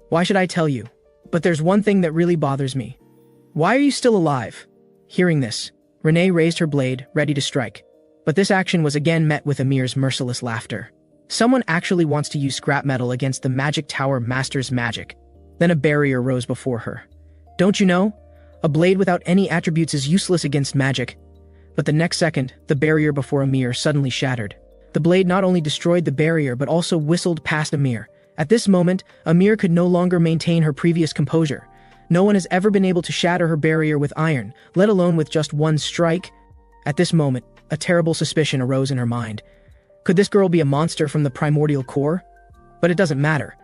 Why should I tell you? But there's one thing that really bothers me. Why are you still alive?" Hearing this, Renee raised her blade, ready to strike. But this action was again met with Amir's merciless laughter. Someone actually wants to use scrap metal against the magic tower master's magic. Then a barrier rose before her. "Don't you know? A blade without any attributes is useless against magic." But the next second, the barrier before Amir suddenly shattered. The blade not only destroyed the barrier but also whistled past Amir. At this moment, Amir could no longer maintain her previous composure. No one has ever been able to shatter her barrier with iron, let alone with just one strike. At this moment, a terrible suspicion arose in her mind. Could this girl be a monster from the primordial core? But it doesn't matter.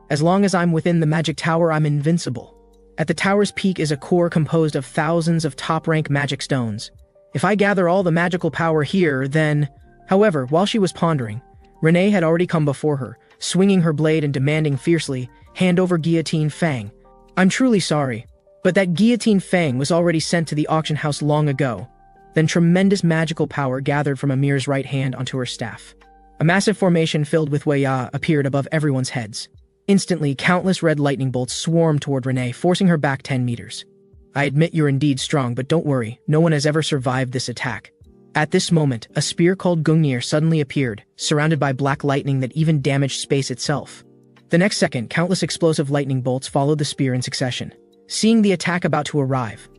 As long as I'm within the magic tower, I'm invincible. At the tower's peak is a core composed of thousands of top-rank magic stones. If I gather all the magical power here, then... However, while she was pondering, Renee had already come before her, swinging her blade and demanding fiercely, "Hand over Guillotine Fang." "I'm truly sorry, but that Guillotine Fang was already sent to the auction house long ago." Then tremendous magical power gathered from Amir's right hand onto her staff. A massive formation filled with Weya appeared above everyone's heads. Instantly, countless red lightning bolts swarmed toward Renee, forcing her back 10 meters. "I admit you're indeed strong, but don't worry, no one has ever survived this attack." At this moment, a spear called Gungnir suddenly appeared, surrounded by black lightning that even damaged space itself. The next second, countless explosive lightning bolts followed the spear in succession. Seeing the attack about to arrive,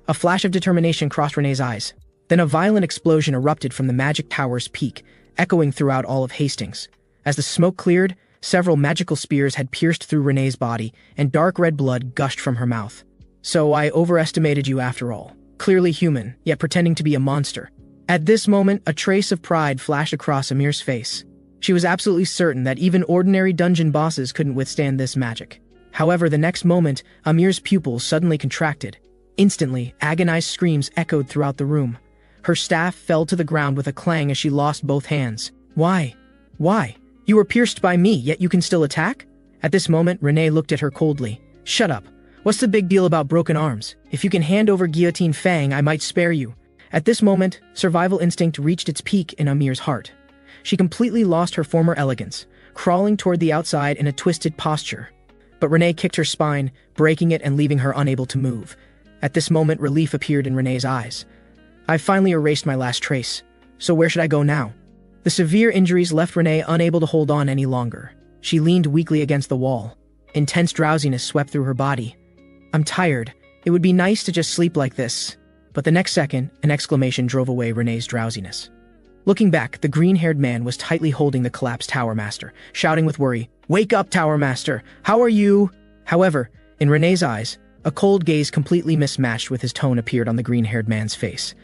a flash of determination crossed Renee's eyes. Then a violent explosion erupted from the magic tower's peak, echoing throughout all of Hastings. As the smoke cleared, several magical spears had pierced through Renee's body, and dark red blood gushed from her mouth. So I overestimated you after all. Clearly human, yet pretending to be a monster. At this moment, a trace of pride flashed across Amir's face. She was absolutely certain that even ordinary dungeon bosses couldn't withstand this magic. However, the next moment, Amir's pupils suddenly contracted. Instantly, agonized screams echoed throughout the room. Her staff fell to the ground with a clang as she lost both hands. Why? Why? You were pierced by me, yet you can still attack? At this moment, Renee looked at her coldly. Shut up. What's the big deal about broken arms? If you can hand over Guillotine Fang, I might spare you. At this moment, survival instinct reached its peak in Amir's heart. She completely lost her former elegance, crawling toward the outside in a twisted posture. But Renee kicked her spine, breaking it and leaving her unable to move. At this moment, relief appeared in Renee's eyes. I've finally erased my last trace. So where should I go now? The severe injuries left Renee unable to hold on any longer. She leaned weakly against the wall. Intense drowsiness swept through her body. I'm tired. It would be nice to just sleep like this. But the next second, an exclamation drove away Renee's drowsiness. Looking back, the green-haired man was tightly holding the collapsed Tower Master, shouting with worry, "Wake up, Tower Master! How are you?" However, in Renee's eyes, a cold gaze completely mismatched with his tone appeared on the green-haired man's face.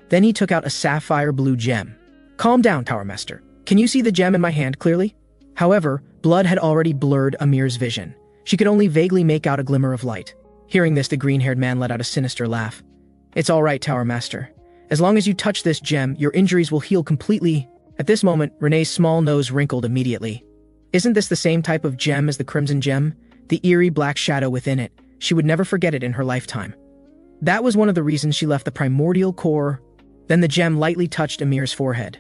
Then he took out a sapphire blue gem. Calm down, Tower Master. Can you see the gem in my hand clearly? However, blood had already blurred Amir's vision. She could only vaguely make out a glimmer of light. Hearing this, the green-haired man let out a sinister laugh. It's all right, Tower Master. As long as you touch this gem, your injuries will heal completely. At this moment, Renee's small nose wrinkled immediately. Isn't this the same type of gem as the Crimson Gem? The eerie black shadow within it. She would never forget it in her lifetime. That was one of the reasons she left the primordial core. Then the gem lightly touched Amir's forehead.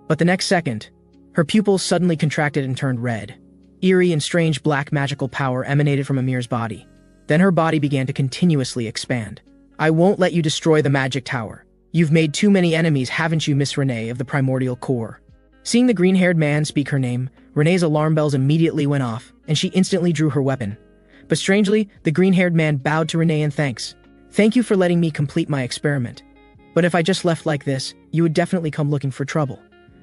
But the next second, her pupils suddenly contracted and turned red. Eerie and strange black magical power emanated from Amir's body. Then her body began to continuously expand. I won't let you destroy the magic tower. You've made too many enemies, haven't you, Miss Renee of the primordial core? Seeing the green-haired man speak her name, Renee's alarm bells immediately went off, and she instantly drew her weapon. But strangely, the green-haired man bowed to Renee in thanks. Thank you for letting me complete my experiment. But if I just left like this, you would definitely come looking for trouble.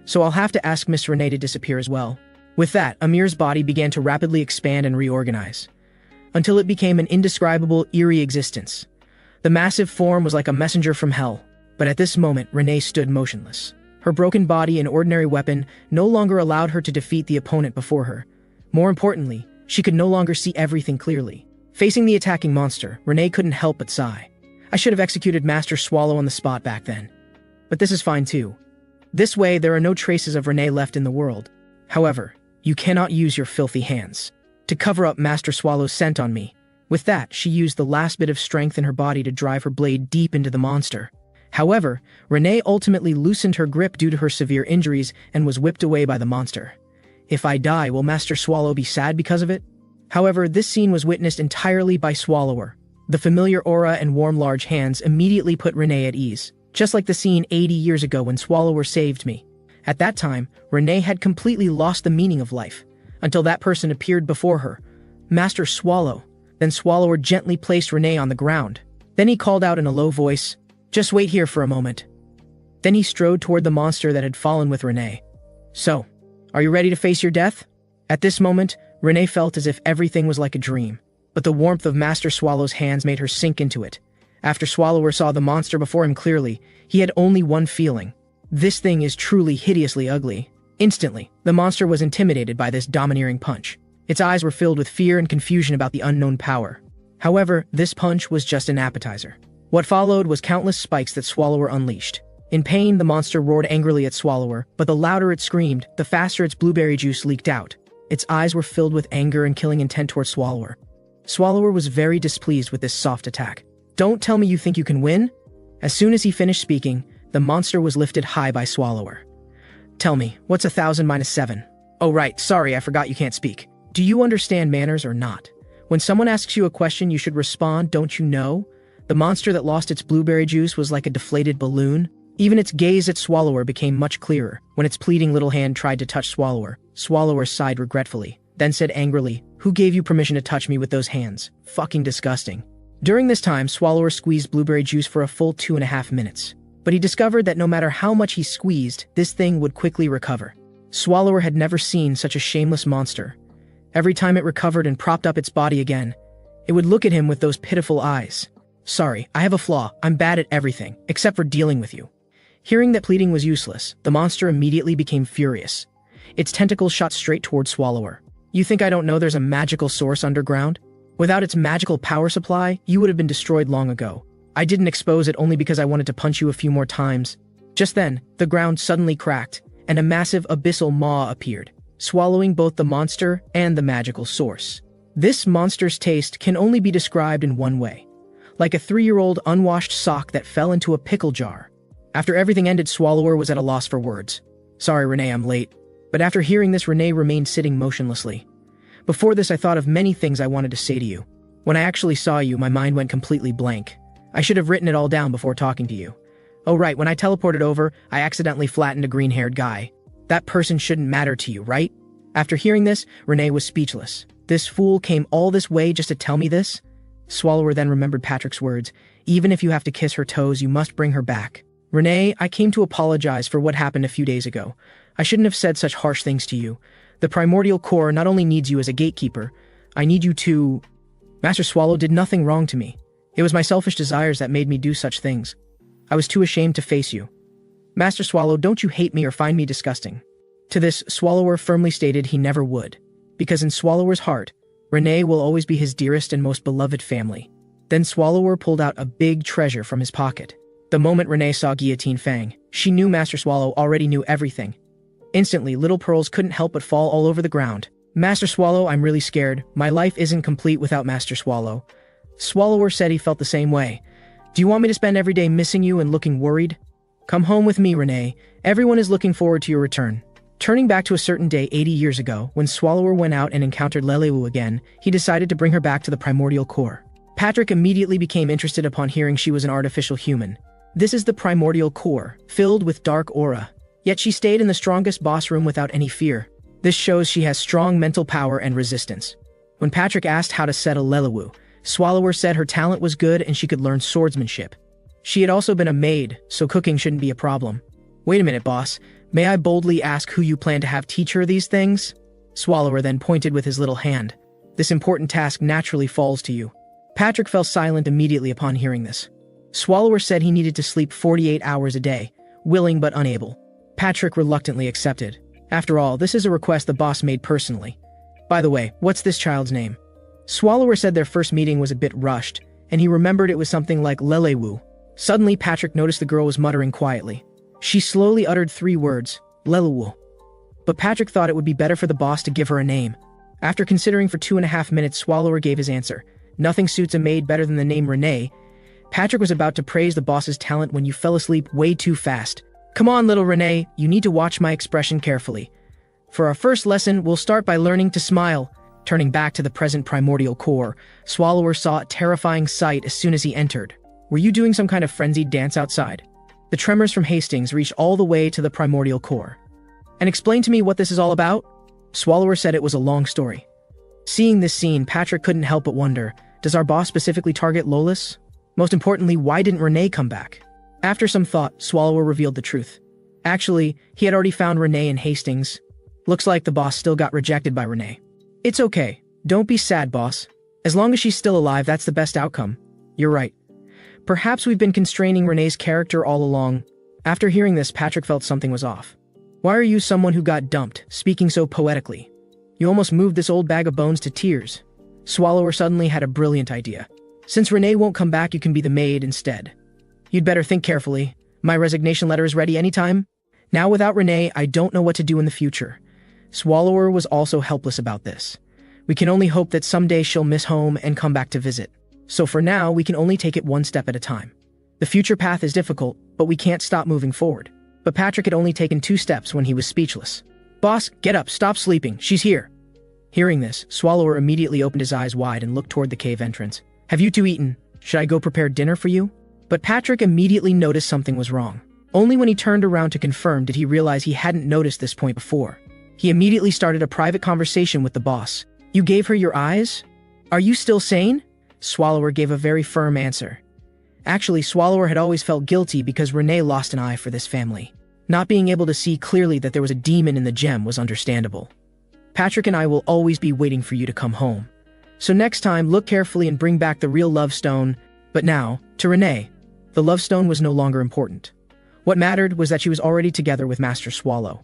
So I'll have to ask Miss Renee to disappear as well. With that, Amir's body began to rapidly expand and reorganize, until it became an indescribable, eerie existence. The massive form was like a messenger from hell. But at this moment, Renee stood motionless. Her broken body and ordinary weapon no longer allowed her to defeat the opponent before her. More importantly, she could no longer see everything clearly. Facing the attacking monster, Renee couldn't help but sigh. I should have executed Master Swallow on the spot back then. But this is fine too. This way, there are no traces of Renee left in the world. However, you cannot use your filthy hands to cover up Master Swallow's scent on me. With that, she used the last bit of strength in her body to drive her blade deep into the monster. However, Renee ultimately loosened her grip due to her severe injuries and was whipped away by the monster. If I die, will Master Swallow be sad because of it? However, this scene was witnessed entirely by Swallower. The familiar aura and warm large hands immediately put Renee at ease, just like the scene 80 years ago when Swallower saved me. At that time, Renee had completely lost the meaning of life, until that person appeared before her, Master Swallow. Then Swallower gently placed Renee on the ground. Then he called out in a low voice, "Just wait here for a moment." Then he strode toward the monster that had fallen with Renee. So, are you ready to face your death? At this moment, Renee felt as if everything was like a dream, but the warmth of Master Swallow's hands made her sink into it. After Swallower saw the monster before him clearly, he had only one feeling. This thing is truly hideously ugly. Instantly, the monster was intimidated by this domineering punch. Its eyes were filled with fear and confusion about the unknown power. However, this punch was just an appetizer. What followed was countless spikes that Swallower unleashed. In pain, the monster roared angrily at Swallower, but the louder it screamed, the faster its blueberry juice leaked out. Its eyes were filled with anger and killing intent toward Swallower. Swallower was very displeased with this soft attack. Don't tell me you think you can win? As soon as he finished speaking, the monster was lifted high by Swallower. Tell me, what's 1,000 minus 7? Oh right, sorry, I forgot you can't speak. Do you understand manners or not? When someone asks you a question, you should respond, don't you know? The monster that lost its blueberry juice was like a deflated balloon. Even its gaze at Swallower became much clearer. When its pleading little hand tried to touch Swallower, Swallower sighed regretfully, then said angrily, "Who gave you permission to touch me with those hands? Fucking disgusting." During this time, Swallower squeezed blueberry juice for a full 2.5 minutes. But he discovered that no matter how much he squeezed, this thing would quickly recover. Swallower had never seen such a shameless monster. Every time it recovered and propped up its body again, it would look at him with those pitiful eyes. "Sorry, I have a flaw. I'm bad at everything, except for dealing with you." Hearing that pleading was useless, the monster immediately became furious. Its tentacles shot straight toward Swallower. "You think I don't know there's a magical source underground? Without its magical power supply, you would have been destroyed long ago. I didn't expose it only because I wanted to punch you a few more times." Just then, the ground suddenly cracked, and a massive abyssal maw appeared, swallowing both the monster and the magical source. This monster's taste can only be described in one way: like a 3-year-old unwashed sock that fell into a pickle jar. After everything ended, Swallower was at a loss for words. "Sorry, Renee, I'm late." But after hearing this, Renee remained sitting motionlessly. "Before this, I thought of many things I wanted to say to you. When I actually saw you, my mind went completely blank. I should have written it all down before talking to you. Oh right, when I teleported over, I accidentally flattened a green-haired guy. That person shouldn't matter to you, right?" After hearing this, Renee was speechless. This fool came all this way just to tell me this? Swallower then remembered Patrick's words: "Even if you have to kiss her toes, you must bring her back." "Renee, I came to apologize for what happened a few days ago. I shouldn't have said such harsh things to you. The primordial core not only needs you as a gatekeeper, I need you to—" "Master Swallow did nothing wrong to me. It was my selfish desires that made me do such things. I was too ashamed to face you." "Master Swallow, don't you hate me or find me disgusting?" To this, Swallower firmly stated he never would, because in Swallower's heart, Renee will always be his dearest and most beloved family. Then Swallower pulled out a big treasure from his pocket. The moment Renee saw Guillotine Fang, she knew Master Swallow already knew everything. Instantly, little pearls couldn't help but fall all over the ground. "Master Swallow, I'm really scared. My life isn't complete without Master Swallow." Swallower said he felt the same way. "Do you want me to spend every day missing you and looking worried? Come home with me, Renee. Everyone is looking forward to your return." Turning back to a certain day 80 years ago, when Swallower went out and encountered Lelewu again, he decided to bring her back to the primordial core. Patrick immediately became interested upon hearing she was an artificial human. This is the primordial core, filled with dark aura. Yet she stayed in the strongest boss room without any fear. This shows she has strong mental power and resistance. When Patrick asked how to settle Lelewu, Swallower said her talent was good and she could learn swordsmanship. She had also been a maid, so cooking shouldn't be a problem. "Wait a minute, boss. May I boldly ask who you plan to have teach her these things?" Swallower then pointed with his little hand. "This important task naturally falls to you." Patrick fell silent immediately upon hearing this. Swallower said he needed to sleep 48 hours a day, willing but unable. Patrick reluctantly accepted. After all, this is a request the boss made personally. "By the way, what's this child's name?" Swallower said their first meeting was a bit rushed, and he remembered it was something like Lelewu. Suddenly, Patrick noticed the girl was muttering quietly. She slowly uttered 3 words, "Lelewu." But Patrick thought it would be better for the boss to give her a name. After considering for 2.5 minutes, Swallower gave his answer. "Nothing suits a maid better than the name Renee." Patrick was about to praise the boss's talent when you fell asleep way too fast. "Come on, little Renee, you need to watch my expression carefully. For our first lesson, we'll start by learning to smile." Turning back to the present primordial core, Swallower saw a terrifying sight as soon as he entered. "Were you doing some kind of frenzied dance outside?" The tremors from Hastings reached all the way to the primordial core. "And explain to me what this is all about?" Swallower said it was a long story. Seeing this scene, Patrick couldn't help but wonder, does our boss specifically target Lolis? Most importantly, why didn't Renee come back? After some thought, Swallower revealed the truth. Actually, he had already found Renee in Hastings. Looks like the boss still got rejected by Renee. "It's okay. Don't be sad, boss. As long as she's still alive, that's the best outcome." "You're right. Perhaps we've been constraining Renee's character all along." After hearing this, Patrick felt something was off. "Why are you someone who got dumped, speaking so poetically? You almost moved this old bag of bones to tears." Swallower suddenly had a brilliant idea. "Since Renee won't come back, you can be the maid instead. You'd better think carefully. My resignation letter is ready anytime. Now without Renee, I don't know what to do in the future." Swallower was also helpless about this. "We can only hope that someday she'll miss home and come back to visit. So for now, we can only take it one step at a time. The future path is difficult, but we can't stop moving forward." But Patrick had only taken 2 steps when he was speechless. "Boss, get up, stop sleeping, she's here." Hearing this, Swallower immediately opened his eyes wide and looked toward the cave entrance. "Have you 2 eaten? Should I go prepare dinner for you?" But Patrick immediately noticed something was wrong. Only when he turned around to confirm did he realize he hadn't noticed this point before. He immediately started a private conversation with the boss. "You gave her your eyes? Are you still sane?" Swallower gave a very firm answer. Actually, Swallower had always felt guilty because Renee lost an eye for this family. Not being able to see clearly that there was a demon in the gem was understandable. Patrick and I will always be waiting for you to come home. So next time, look carefully and bring back the real love stone. But now, to Renee, the love stone was no longer important. What mattered was that she was already together with Master Swallow.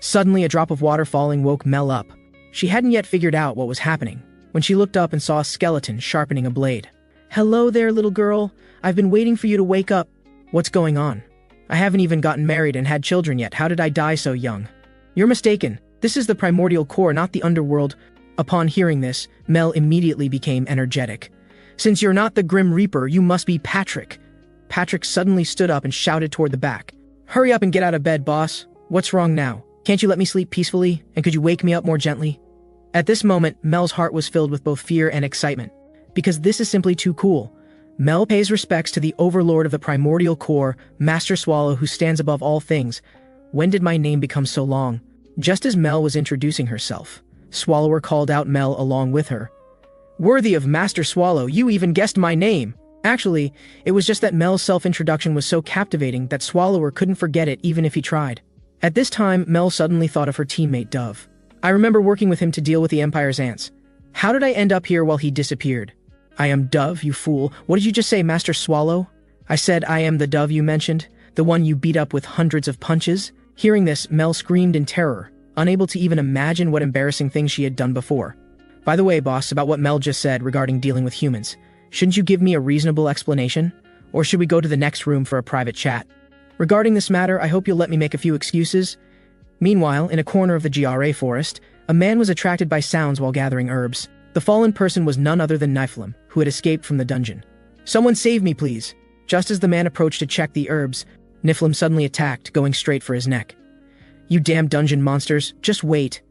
Suddenly, a drop of water falling woke Mel up. She hadn't yet figured out what was happening when she looked up and saw a skeleton sharpening a blade. "Hello there, little girl. I've been waiting for you to wake up. What's going on? I haven't even gotten married and had children yet. How did I die so young?" "You're mistaken. This is the primordial core, not the underworld." Upon hearing this, Mel immediately became energetic. "Since you're not the Grim Reaper, you must be Patrick." Patrick suddenly stood up and shouted toward the back. "Hurry up and get out of bed, boss. What's wrong now? Can't you let me sleep peacefully? And could you wake me up more gently?" At this moment, Mel's heart was filled with both fear and excitement. Because this is simply too cool. Mel pays respects to the overlord of the primordial core, Master Swallow, who stands above all things. When did my name become so long? Just as Mel was introducing herself, Swallower called out Mel along with her. "Worthy of Master Swallow, you even guessed my name." Actually, it was just that Mel's self-introduction was so captivating that Swallower couldn't forget it even if he tried. At this time, Mel suddenly thought of her teammate Dove. "I remember working with him to deal with the Empire's ants. How did I end up here while he disappeared?" "I am Dove, you fool. What did you just say, Master Swallow?" "I said I am the Dove you mentioned, the one you beat up with hundreds of punches." Hearing this, Mel screamed in terror, unable to even imagine what embarrassing things she had done before. "By the way, boss, about what Mel just said regarding dealing with humans, shouldn't you give me a reasonable explanation? Or should we go to the next room for a private chat? Regarding this matter, I hope you'll let me make a few excuses." Meanwhile, in a corner of the GRA forest, a man was attracted by sounds while gathering herbs. The fallen person was none other than Niflheim, who had escaped from the dungeon. "Someone save me, please." Just as the man approached to check the herbs, Niflheim suddenly attacked, going straight for his neck. "You damn dungeon monsters, just wait.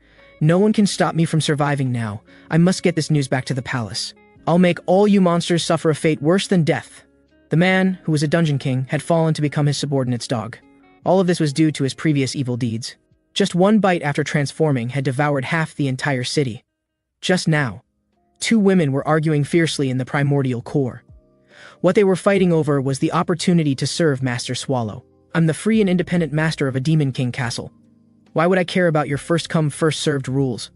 No one can stop me from surviving now. I must get this news back to the palace. I'll make all you monsters suffer a fate worse than death." The man, who was a dungeon king, had fallen to become his subordinate's dog. All of this was due to his previous evil deeds. Just one bite after transforming had devoured half the entire city. Just now, two women were arguing fiercely in the primordial core. What they were fighting over was the opportunity to serve Master Swallow. "I'm the free and independent master of a Demon King castle. Why would I care about your first-come, first-served rules?"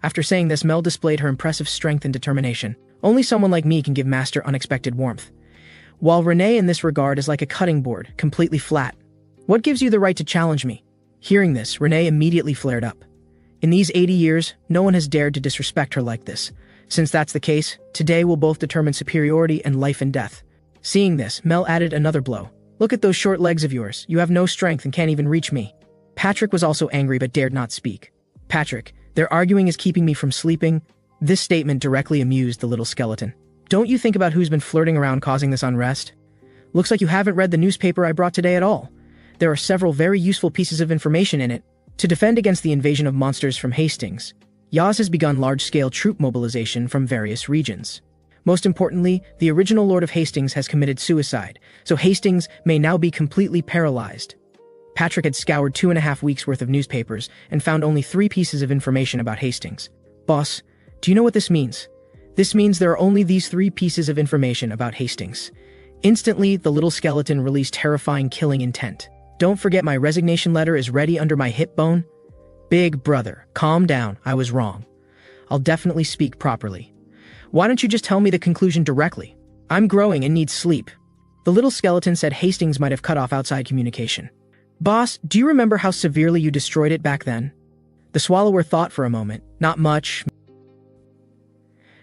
After saying this, Mel displayed her impressive strength and determination. "Only someone like me can give Master unexpected warmth. While Renee in this regard is like a cutting board, completely flat. What gives you the right to challenge me?" Hearing this, Renee immediately flared up. In these 80 years, no one has dared to disrespect her like this. Since that's the case, today we'll both determine superiority and life and death. Seeing this, Mel added another blow. "Look at those short legs of yours. You have no strength and can't even reach me." Patrick was also angry but dared not speak. "Patrick, their arguing is keeping me from sleeping." This statement directly amused the little skeleton. "Don't you think about who's been flirting around causing this unrest? Looks like you haven't read the newspaper I brought today at all. There are several very useful pieces of information in it. To defend against the invasion of monsters from Hastings, Yaz has begun large-scale troop mobilization from various regions. Most importantly, the original Lord of Hastings has committed suicide, so Hastings may now be completely paralyzed." Patrick had scoured 2.5 weeks' worth of newspapers and found only 3 pieces of information about Hastings. "Boss, do you know what this means?" "This means there are only these 3 pieces of information about Hastings." Instantly, the little skeleton released terrifying killing intent. "Don't forget my resignation letter is ready under my hip bone." "Big brother, calm down, I was wrong. I'll definitely speak properly. Why don't you just tell me the conclusion directly? I'm growing and need sleep." The little skeleton said Hastings might have cut off outside communication. "Boss, do you remember how severely you destroyed it back then?" The Swallower thought for a moment. "Not much."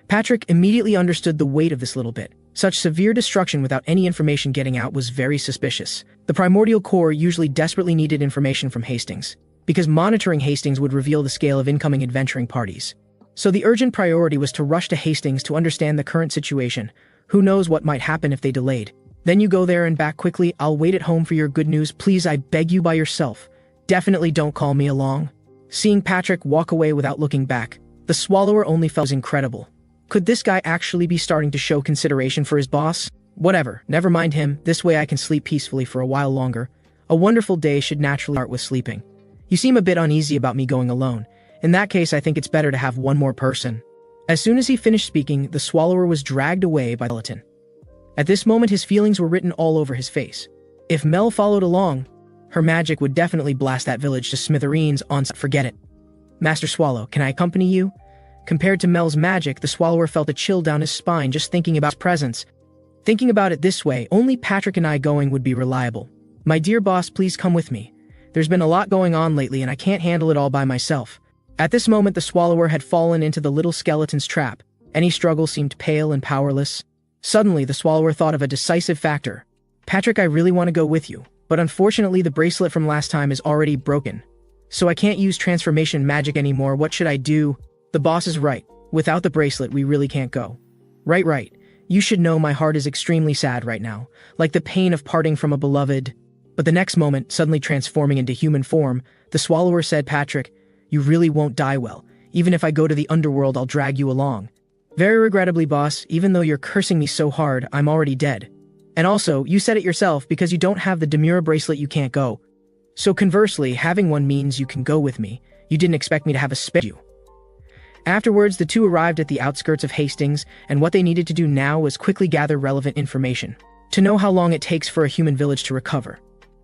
Patrick immediately understood the weight of this little bit. Such severe destruction without any information getting out was very suspicious. The primordial core usually desperately needed information from Hastings, because monitoring Hastings would reveal the scale of incoming adventuring parties. So the urgent priority was to rush to Hastings to understand the current situation. Who knows what might happen if they delayed. "Then you go there and back quickly. I'll wait at home for your good news. Please, I beg you, by yourself. Definitely don't call me along." Seeing Patrick walk away without looking back, the Swallower only felt incredible. Could this guy actually be starting to show consideration for his boss? Whatever, never mind him. This way I can sleep peacefully for a while longer. A wonderful day should naturally start with sleeping. "You seem a bit uneasy about me going alone. In that case, I think it's better to have one more person." As soon as he finished speaking, the Swallower was dragged away by the skeleton. At this moment, his feelings were written all over his face. If Mel followed along, Her magic would definitely blast that village to smithereens on forget it. Master Swallow, can I accompany you? Compared to Mel's magic, the Swallower felt a chill down his spine just thinking about his presence. Thinking about it this way, only Patrick and I going would be reliable. My dear boss, please come with me. There's been a lot going on lately and I can't handle it all by myself. At this moment, the Swallower had fallen into the little skeleton's trap. Any struggle seemed pale and powerless. Suddenly, the Swallower thought of a decisive factor. Patrick, I really want to go with you, but unfortunately the bracelet from last time is already broken. So I can't use transformation magic anymore. What should I do? The boss is right. Without the bracelet, we really can't go. Right. You should know my heart is extremely sad right now, like the pain of parting from a beloved. But the next moment, suddenly transforming into human form, the Swallower said, Patrick, you really won't die well. Even if I go to the underworld, I'll drag you along. Very regrettably, boss, even though you're cursing me so hard, I'm already dead. And also, you said it yourself, because you don't have the Demura bracelet you can't go. So conversely, having one means you can go with me. You didn't expect me to have a spare you. Afterwards, the two arrived at the outskirts of Hastings, and what they needed to do now was quickly gather relevant information to know how long it takes for a human village to recover.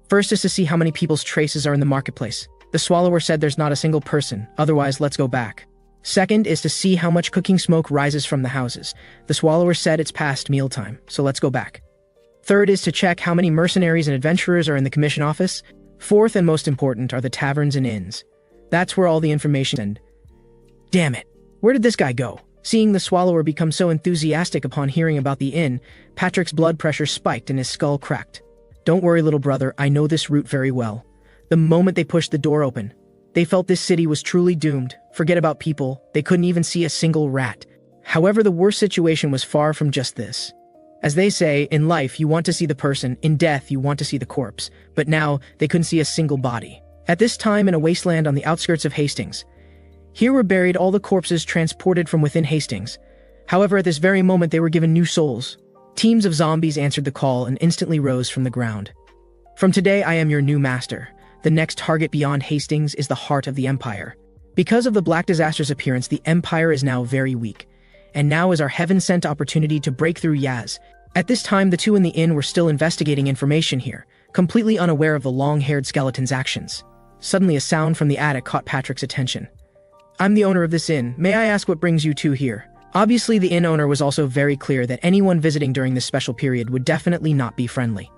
First is to see how many people's traces are in the marketplace. The Swallower said there's not a single person, otherwise let's go back. Second is to see how much cooking smoke rises from the houses. The Swallower said it's past mealtime, so let's go back. Third is to check how many mercenaries and adventurers are in the commission office. Fourth and most important are the taverns and inns. That's where all the information is. And damn it, where did this guy go? Seeing the Swallower become so enthusiastic upon hearing about the inn, Patrick's blood pressure spiked and his skull cracked. Don't worry, little brother, I know this route very well. The moment they pushed the door open, they felt this city was truly doomed. Forget about people, they couldn't even see a single rat. However, the worst situation was far from just this. As they say, in life you want to see the person, in death you want to see the corpse. But now, they couldn't see a single body. At this time, in a wasteland on the outskirts of Hastings, here were buried all the corpses transported from within Hastings. However, at this very moment they were given new souls. Teams of zombies answered the call and instantly rose from the ground. From today, I am your new master. The next target beyond Hastings is the heart of the Empire. Because of the Black Disaster's appearance, the Empire is now very weak. And now is our heaven-sent opportunity to break through Yaz. At this time, the two in the inn were still investigating information here, completely unaware of the long-haired skeleton's actions. Suddenly, a sound from the attic caught Patrick's attention. I'm the owner of this inn. May I ask what brings you two here? Obviously, the inn owner was also very clear that anyone visiting during this special period would definitely not be friendly.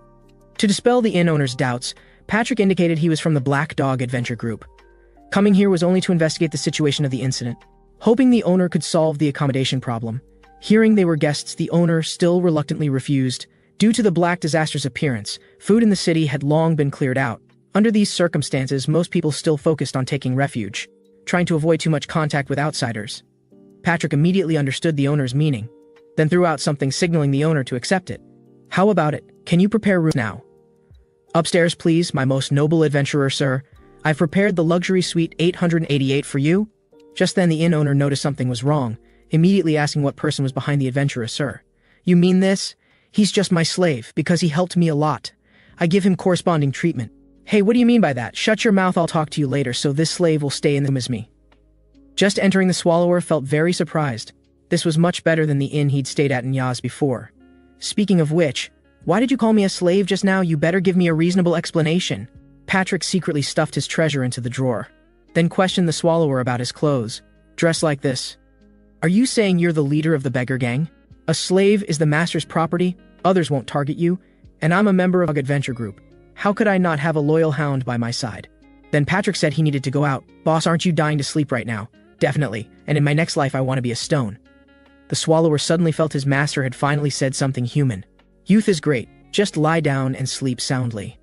To dispel the inn owner's doubts, Patrick indicated he was from the Black Dog Adventure Group. Coming here was only to investigate the situation of the incident, hoping the owner could solve the accommodation problem. Hearing they were guests, the owner still reluctantly refused. Due to the Black Disaster's appearance, food in the city had long been cleared out. Under these circumstances, most people still focused on taking refuge, trying to avoid too much contact with outsiders. Patrick immediately understood the owner's meaning, then threw out something signaling the owner to accept it. How about it? Can you prepare rooms now? Upstairs, please, my most noble adventurer, sir. I've prepared the luxury suite 888 for you. Just then the inn owner noticed something was wrong, immediately asking what person was behind the adventurer, sir. You mean this? He's just my slave, because he helped me a lot. I give him corresponding treatment. Hey, what do you mean by that? Shut your mouth, I'll talk to you later, so this slave will stay in the room as me. Just entering, the Swallower felt very surprised. This was much better than the inn he'd stayed at in Yaz before. Speaking of which, why did you call me a slave just now? You better give me a reasonable explanation. Patrick secretly stuffed his treasure into the drawer, then questioned the Swallower about his clothes. Dressed like this. Are you saying you're the leader of the beggar gang? A slave is the master's property, others won't target you, and I'm a member of a adventure group. How could I not have a loyal hound by my side? Then Patrick said he needed to go out. Boss, aren't you dying to sleep right now? Definitely, and in my next life I want to be a stone. The Swallower suddenly felt his master had finally said something human. Youth is great, just lie down and sleep soundly.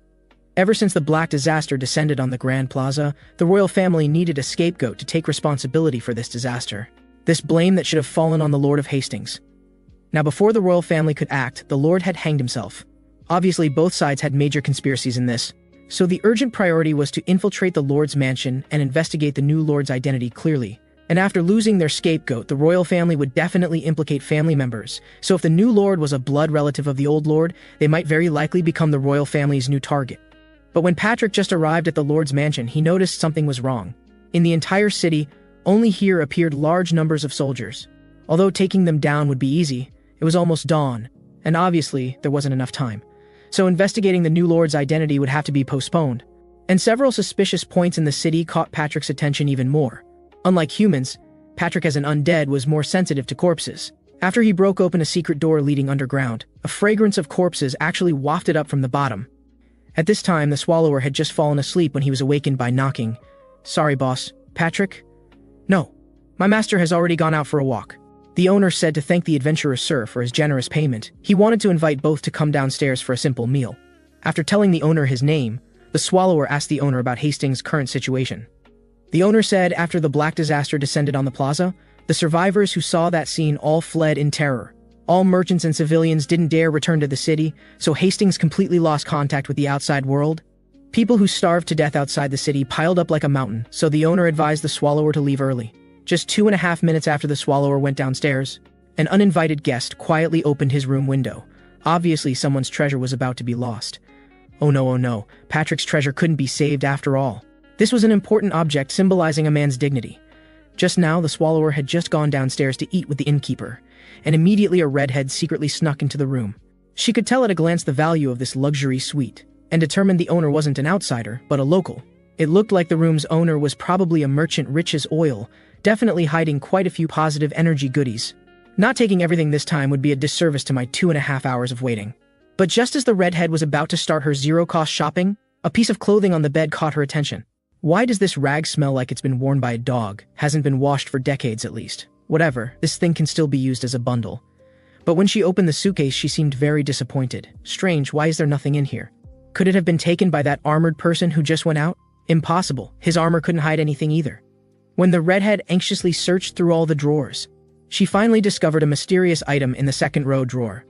Ever since the Black Disaster descended on the Grand Plaza, the royal family needed a scapegoat to take responsibility for this disaster. This blame that should have fallen on the Lord of Hastings. Now before the royal family could act, the Lord had hanged himself. Obviously both sides had major conspiracies in this, so the urgent priority was to infiltrate the Lord's mansion and investigate the new Lord's identity clearly. And after losing their scapegoat, the royal family would definitely implicate family members, so if the new Lord was a blood relative of the old Lord, they might very likely become the royal family's new target. But when Patrick just arrived at the Lord's mansion, he noticed something was wrong. In the entire city, only here appeared large numbers of soldiers. Although taking them down would be easy, it was almost dawn, and obviously there wasn't enough time. So investigating the new Lord's identity would have to be postponed. And several suspicious points in the city caught Patrick's attention even more. Unlike humans, Patrick as an undead was more sensitive to corpses. After he broke open a secret door leading underground, a fragrance of corpses actually wafted up from the bottom. At this time, the Swallower had just fallen asleep when he was awakened by knocking. "Sorry, boss. Patrick?" "No. My master has already gone out for a walk." The owner said to thank the adventurer Sir for his generous payment. He wanted to invite both to come downstairs for a simple meal. After telling the owner his name, the Swallower asked the owner about Hastings' current situation. The owner said after the black disaster descended on the plaza, the survivors who saw that scene all fled in terror. All merchants and civilians didn't dare return to the city, so Hastings completely lost contact with the outside world. People who starved to death outside the city piled up like a mountain, so the owner advised the Swallower to leave early. Just 2.5 minutes after the Swallower went downstairs, an uninvited guest quietly opened his room window. Obviously, someone's treasure was about to be lost. Oh no, Patrick's treasure couldn't be saved after all. This was an important object symbolizing a man's dignity. Just now, the Swallower had just gone downstairs to eat with the innkeeper, and immediately a redhead secretly snuck into the room. She could tell at a glance the value of this luxury suite, and determined the owner wasn't an outsider, but a local. It looked like the room's owner was probably a merchant rich as oil, definitely hiding quite a few positive energy goodies. Not taking everything this time would be a disservice to my 2.5 hours of waiting. But just as the redhead was about to start her zero-cost shopping, a piece of clothing on the bed caught her attention. Why does this rag smell like it's been worn by a dog? Hasn't been washed for decades at least. Whatever, this thing can still be used as a bundle. But when she opened the suitcase, she seemed very disappointed. Strange, why is there nothing in here? Could it have been taken by that armored person who just went out? Impossible, his armor couldn't hide anything either. When the redhead anxiously searched through all the drawers, she finally discovered a mysterious item in the second-row drawer.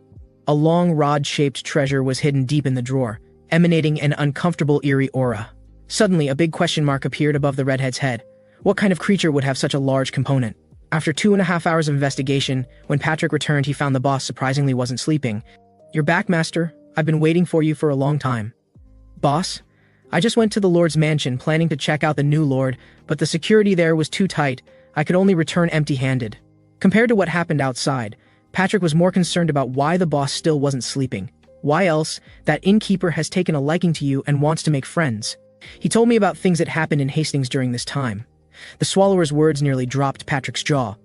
A long rod-shaped treasure was hidden deep in the drawer, emanating an uncomfortable, eerie aura. Suddenly, a big question mark appeared above the redhead's head. What kind of creature would have such a large component? After 2.5 hours of investigation, when Patrick returned, he found the boss surprisingly wasn't sleeping. "You're back, master. I've been waiting for you for a long time." "Boss? I just went to the Lord's mansion planning to check out the new Lord, but the security there was too tight. I could only return empty-handed." Compared to what happened outside, Patrick was more concerned about why the boss still wasn't sleeping. Why else? That innkeeper has taken a liking to you and wants to make friends. He told me about things that happened in Hastings during this time. The Swallower's words nearly dropped Patrick's jaw.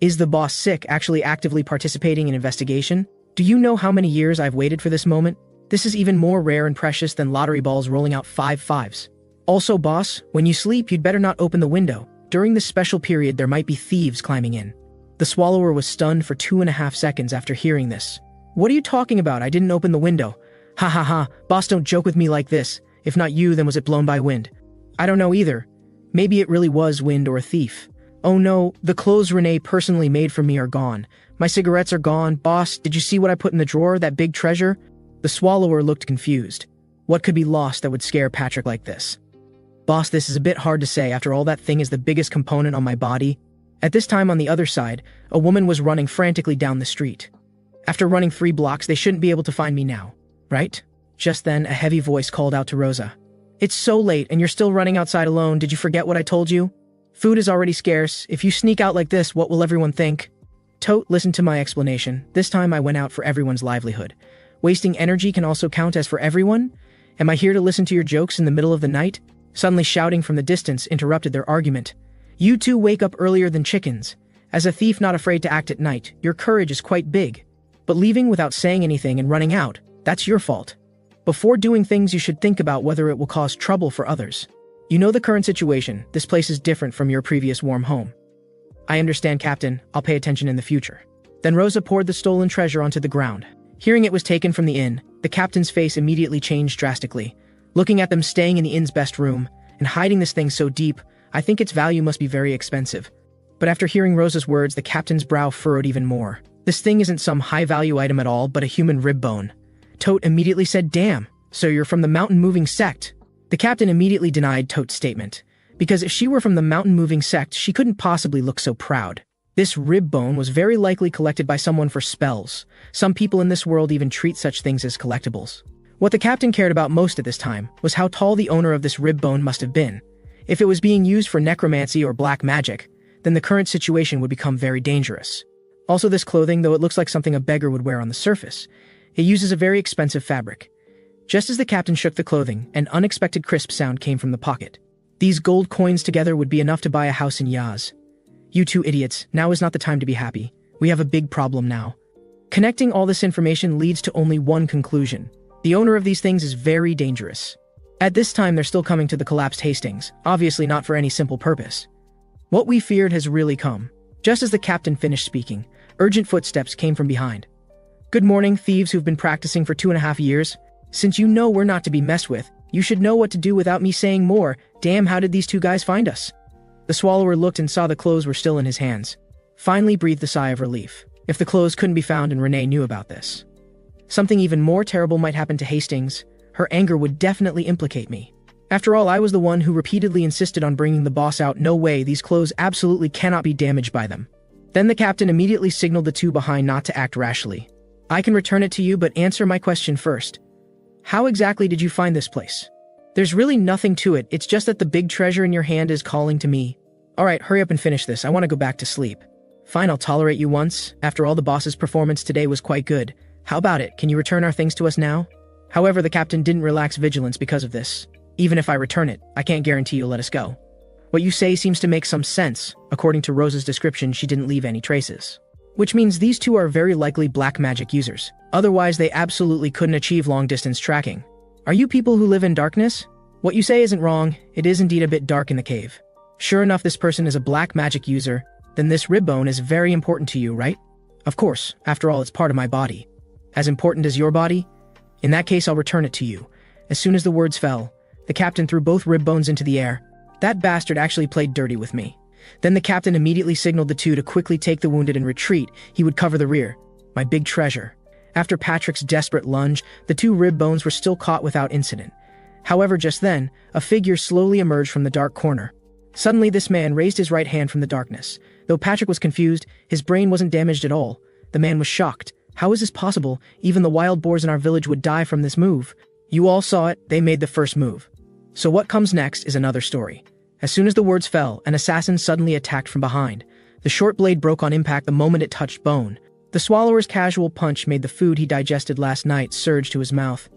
Is the boss sick, actually actively participating in investigation? Do you know how many years I've waited for this moment? This is even more rare and precious than lottery balls rolling out 5 5s. Also, boss, when you sleep, you'd better not open the window. During this special period, there might be thieves climbing in. The Swallower was stunned for 2.5 seconds after hearing this. What are you talking about? I didn't open the window. Ha ha ha, boss, don't joke with me like this. If not you, then was it blown by wind? I don't know either. Maybe it really was wind or a thief. Oh no, the clothes Renee personally made for me are gone. My cigarettes are gone. Boss, did you see what I put in the drawer, that big treasure? The Swallower looked confused. What could be lost that would scare Patrick like this? Boss, this is a bit hard to say. After all, that thing is the biggest component on my body. At this time on the other side, a woman was running frantically down the street. After running 3 blocks, they shouldn't be able to find me now, right? Just then, a heavy voice called out to Rosa. It's so late and you're still running outside alone. Did you forget what I told you? Food is already scarce. If you sneak out like this, what will everyone think? Tote, listen to my explanation. This time I went out for everyone's livelihood. Wasting energy can also count as for everyone? Am I here to listen to your jokes in the middle of the night? Suddenly shouting from the distance interrupted their argument. You two wake up earlier than chickens. As a thief not afraid to act at night, your courage is quite big. But leaving without saying anything and running out, that's your fault. Before doing things, you should think about whether it will cause trouble for others. You know the current situation. This place is different from your previous warm home. I understand, Captain. I'll pay attention in the future. Then Rosa poured the stolen treasure onto the ground. Hearing it was taken from the inn, the captain's face immediately changed drastically. Looking at them staying in the inn's best room, and hiding this thing so deep, I think its value must be very expensive. But after hearing Rosa's words, the captain's brow furrowed even more. This thing isn't some high-value item at all, but a human rib bone. Tote immediately said, Damn, so you're from the mountain-moving sect. The captain immediately denied Tote's statement, because if she were from the mountain-moving sect, she couldn't possibly look so proud. This rib bone was very likely collected by someone for spells. Some people in this world even treat such things as collectibles. What the captain cared about most at this time was how tall the owner of this rib bone must have been. If it was being used for necromancy or black magic, then the current situation would become very dangerous. Also, this clothing, though it looks like something a beggar would wear on the surface, it uses a very expensive fabric. Just as the captain shook the clothing, an unexpected crisp sound came from the pocket. These gold coins together would be enough to buy a house in Yaz. You two idiots, now is not the time to be happy. We have a big problem now. Connecting all this information leads to only one conclusion. The owner of these things is very dangerous. At this time, they're still coming to the collapsed Hastings, obviously not for any simple purpose. What we feared has really come. Just as the captain finished speaking, urgent footsteps came from behind. Good morning, thieves who've been practicing for 2.5 years. Since you know we're not to be messed with, you should know what to do without me saying more. Damn, how did these two guys find us? The swallower looked and saw the clothes were still in his hands. Finally breathed a sigh of relief. If the clothes couldn't be found and Renee knew about this, something even more terrible might happen to Hastings. Her anger would definitely implicate me. After all, I was the one who repeatedly insisted on bringing the boss out. No way, these clothes absolutely cannot be damaged by them. Then the captain immediately signaled the two behind not to act rashly. I can return it to you, but answer my question first. How exactly did you find this place? There's really nothing to it, it's just that the big treasure in your hand is calling to me. Alright, hurry up and finish this, I want to go back to sleep. Fine, I'll tolerate you once. After all, the boss's performance today was quite good. How about it, can you return our things to us now? However, the captain didn't relax vigilance because of this. Even if I return it, I can't guarantee you'll let us go. What you say seems to make some sense. According to Rosa's description, she didn't leave any traces. Which means these two are very likely black magic users. Otherwise, they absolutely couldn't achieve long-distance tracking. Are you people who live in darkness? What you say isn't wrong, it is indeed a bit dark in the cave. Sure enough, this person is a black magic user, then this rib bone is very important to you, right? Of course, after all, it's part of my body. As important as your body? In that case, I'll return it to you. As soon as the words fell, the captain threw both rib bones into the air. That bastard actually played dirty with me. Then the captain immediately signaled the two to quickly take the wounded and retreat. He would cover the rear. My big treasure. After Patrick's desperate lunge, the two rib bones were still caught without incident. However, just then, a figure slowly emerged from the dark corner. Suddenly, this man raised his right hand from the darkness. Though Patrick was confused, his brain wasn't damaged at all. The man was shocked. How is this possible? Even the wild boars in our village would die from this move. You all saw it, they made the first move. So what comes next is another story. As soon as the words fell, an assassin suddenly attacked from behind. The short blade broke on impact the moment it touched bone. The swallower's casual punch made the food he digested last night surge to his mouth.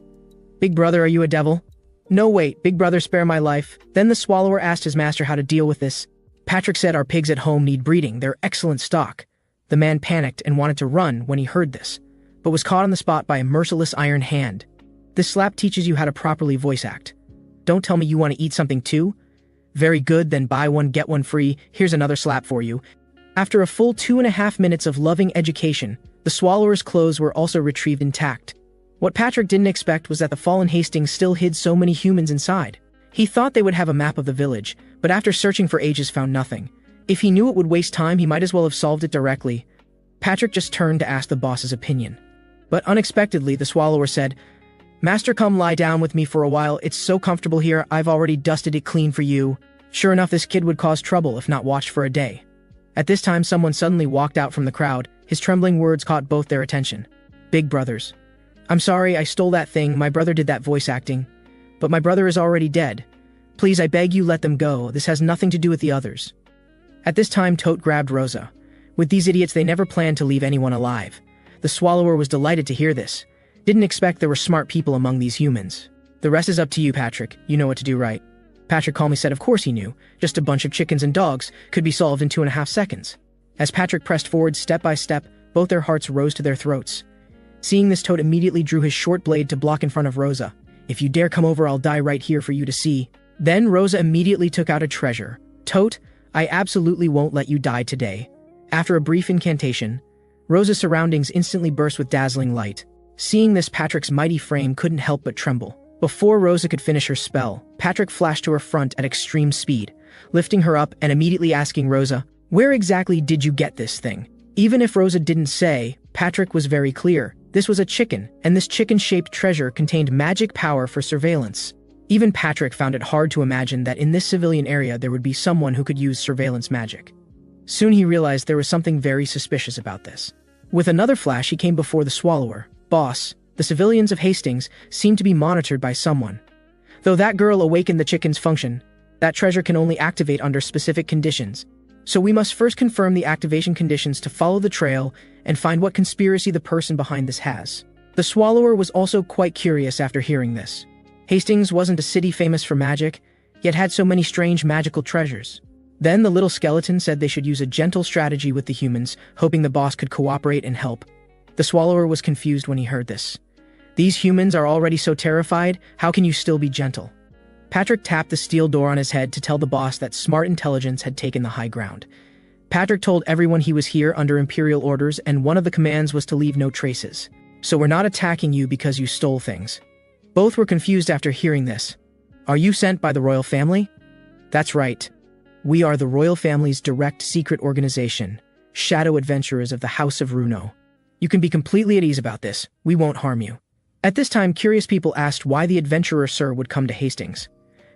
Big brother, are you a devil? No, wait, big brother, spare my life. Then the swallower asked his master how to deal with this. Patrick said our pigs at home need breeding, they're excellent stock. The man panicked and wanted to run when he heard this, but was caught on the spot by a merciless iron hand. This slap teaches you how to properly voice act. Don't tell me you want to eat something too? Very good, then buy one get one free, here's another slap for you. After a full 2.5 minutes of loving education, the swallower's clothes were also retrieved intact. What Patrick didn't expect was that the fallen Hastings still hid so many humans inside. He thought they would have a map of the village, but after searching for ages found nothing. If he knew it would waste time, he might as well have solved it directly. Patrick just turned to ask the boss's opinion. But unexpectedly, the swallower said, Master, come lie down with me for a while, it's so comfortable here, I've already dusted it clean for you. Sure enough, this kid would cause trouble if not watched for a day. At this time, someone suddenly walked out from the crowd. His trembling words caught both their attention. Big brothers. I'm sorry, I stole that thing, my brother did that voice acting. But my brother is already dead. Please, I beg you, let them go, this has nothing to do with the others. At this time, Tote grabbed Rosa. With these idiots, they never planned to leave anyone alive. The swallower was delighted to hear this. Didn't expect there were smart people among these humans. The rest is up to you, Patrick. You know what to do, right? Patrick calmly said of course he knew. Just a bunch of chickens and dogs could be solved in 2.5 seconds. As Patrick pressed forward step by step, both their hearts rose to their throats. Seeing this, Tote immediately drew his short blade to block in front of Rosa. If you dare come over, I'll die right here for you to see. Then Rosa immediately took out a treasure. Tote, I absolutely won't let you die today. After a brief incantation, Rosa's surroundings instantly burst with dazzling light. Seeing this, Patrick's mighty frame couldn't help but tremble. Before Rosa could finish her spell, Patrick flashed to her front at extreme speed, lifting her up and immediately asking Rosa, where exactly did you get this thing? Even if Rosa didn't say, Patrick was very clear. This was a chicken, and this chicken-shaped treasure contained magic power for surveillance. Even Patrick found it hard to imagine that in this civilian area there would be someone who could use surveillance magic. Soon he realized there was something very suspicious about this. With another flash, he came before the swallower. Boss, the civilians of Hastings seem to be monitored by someone. Though that girl awakened the chicken's function, that treasure can only activate under specific conditions. So we must first confirm the activation conditions to follow the trail and find what conspiracy the person behind this has. The Swallower was also quite curious after hearing this. Hastings wasn't a city famous for magic, yet had so many strange magical treasures. Then the little skeleton said they should use a gentle strategy with the humans, hoping the boss could cooperate and help. The Swallower was confused when he heard this. These humans are already so terrified, how can you still be gentle? Patrick tapped the steel door on his head to tell the boss that smart intelligence had taken the high ground. Patrick told everyone he was here under Imperial orders, and one of the commands was to leave no traces. So we're not attacking you because you stole things. Both were confused after hearing this. Are you sent by the royal family? That's right. We are the royal family's direct secret organization, Shadow Adventurers of the House of Runo. You can be completely at ease about this. We won't harm you. At this time, curious people asked why the adventurer sir would come to Hastings.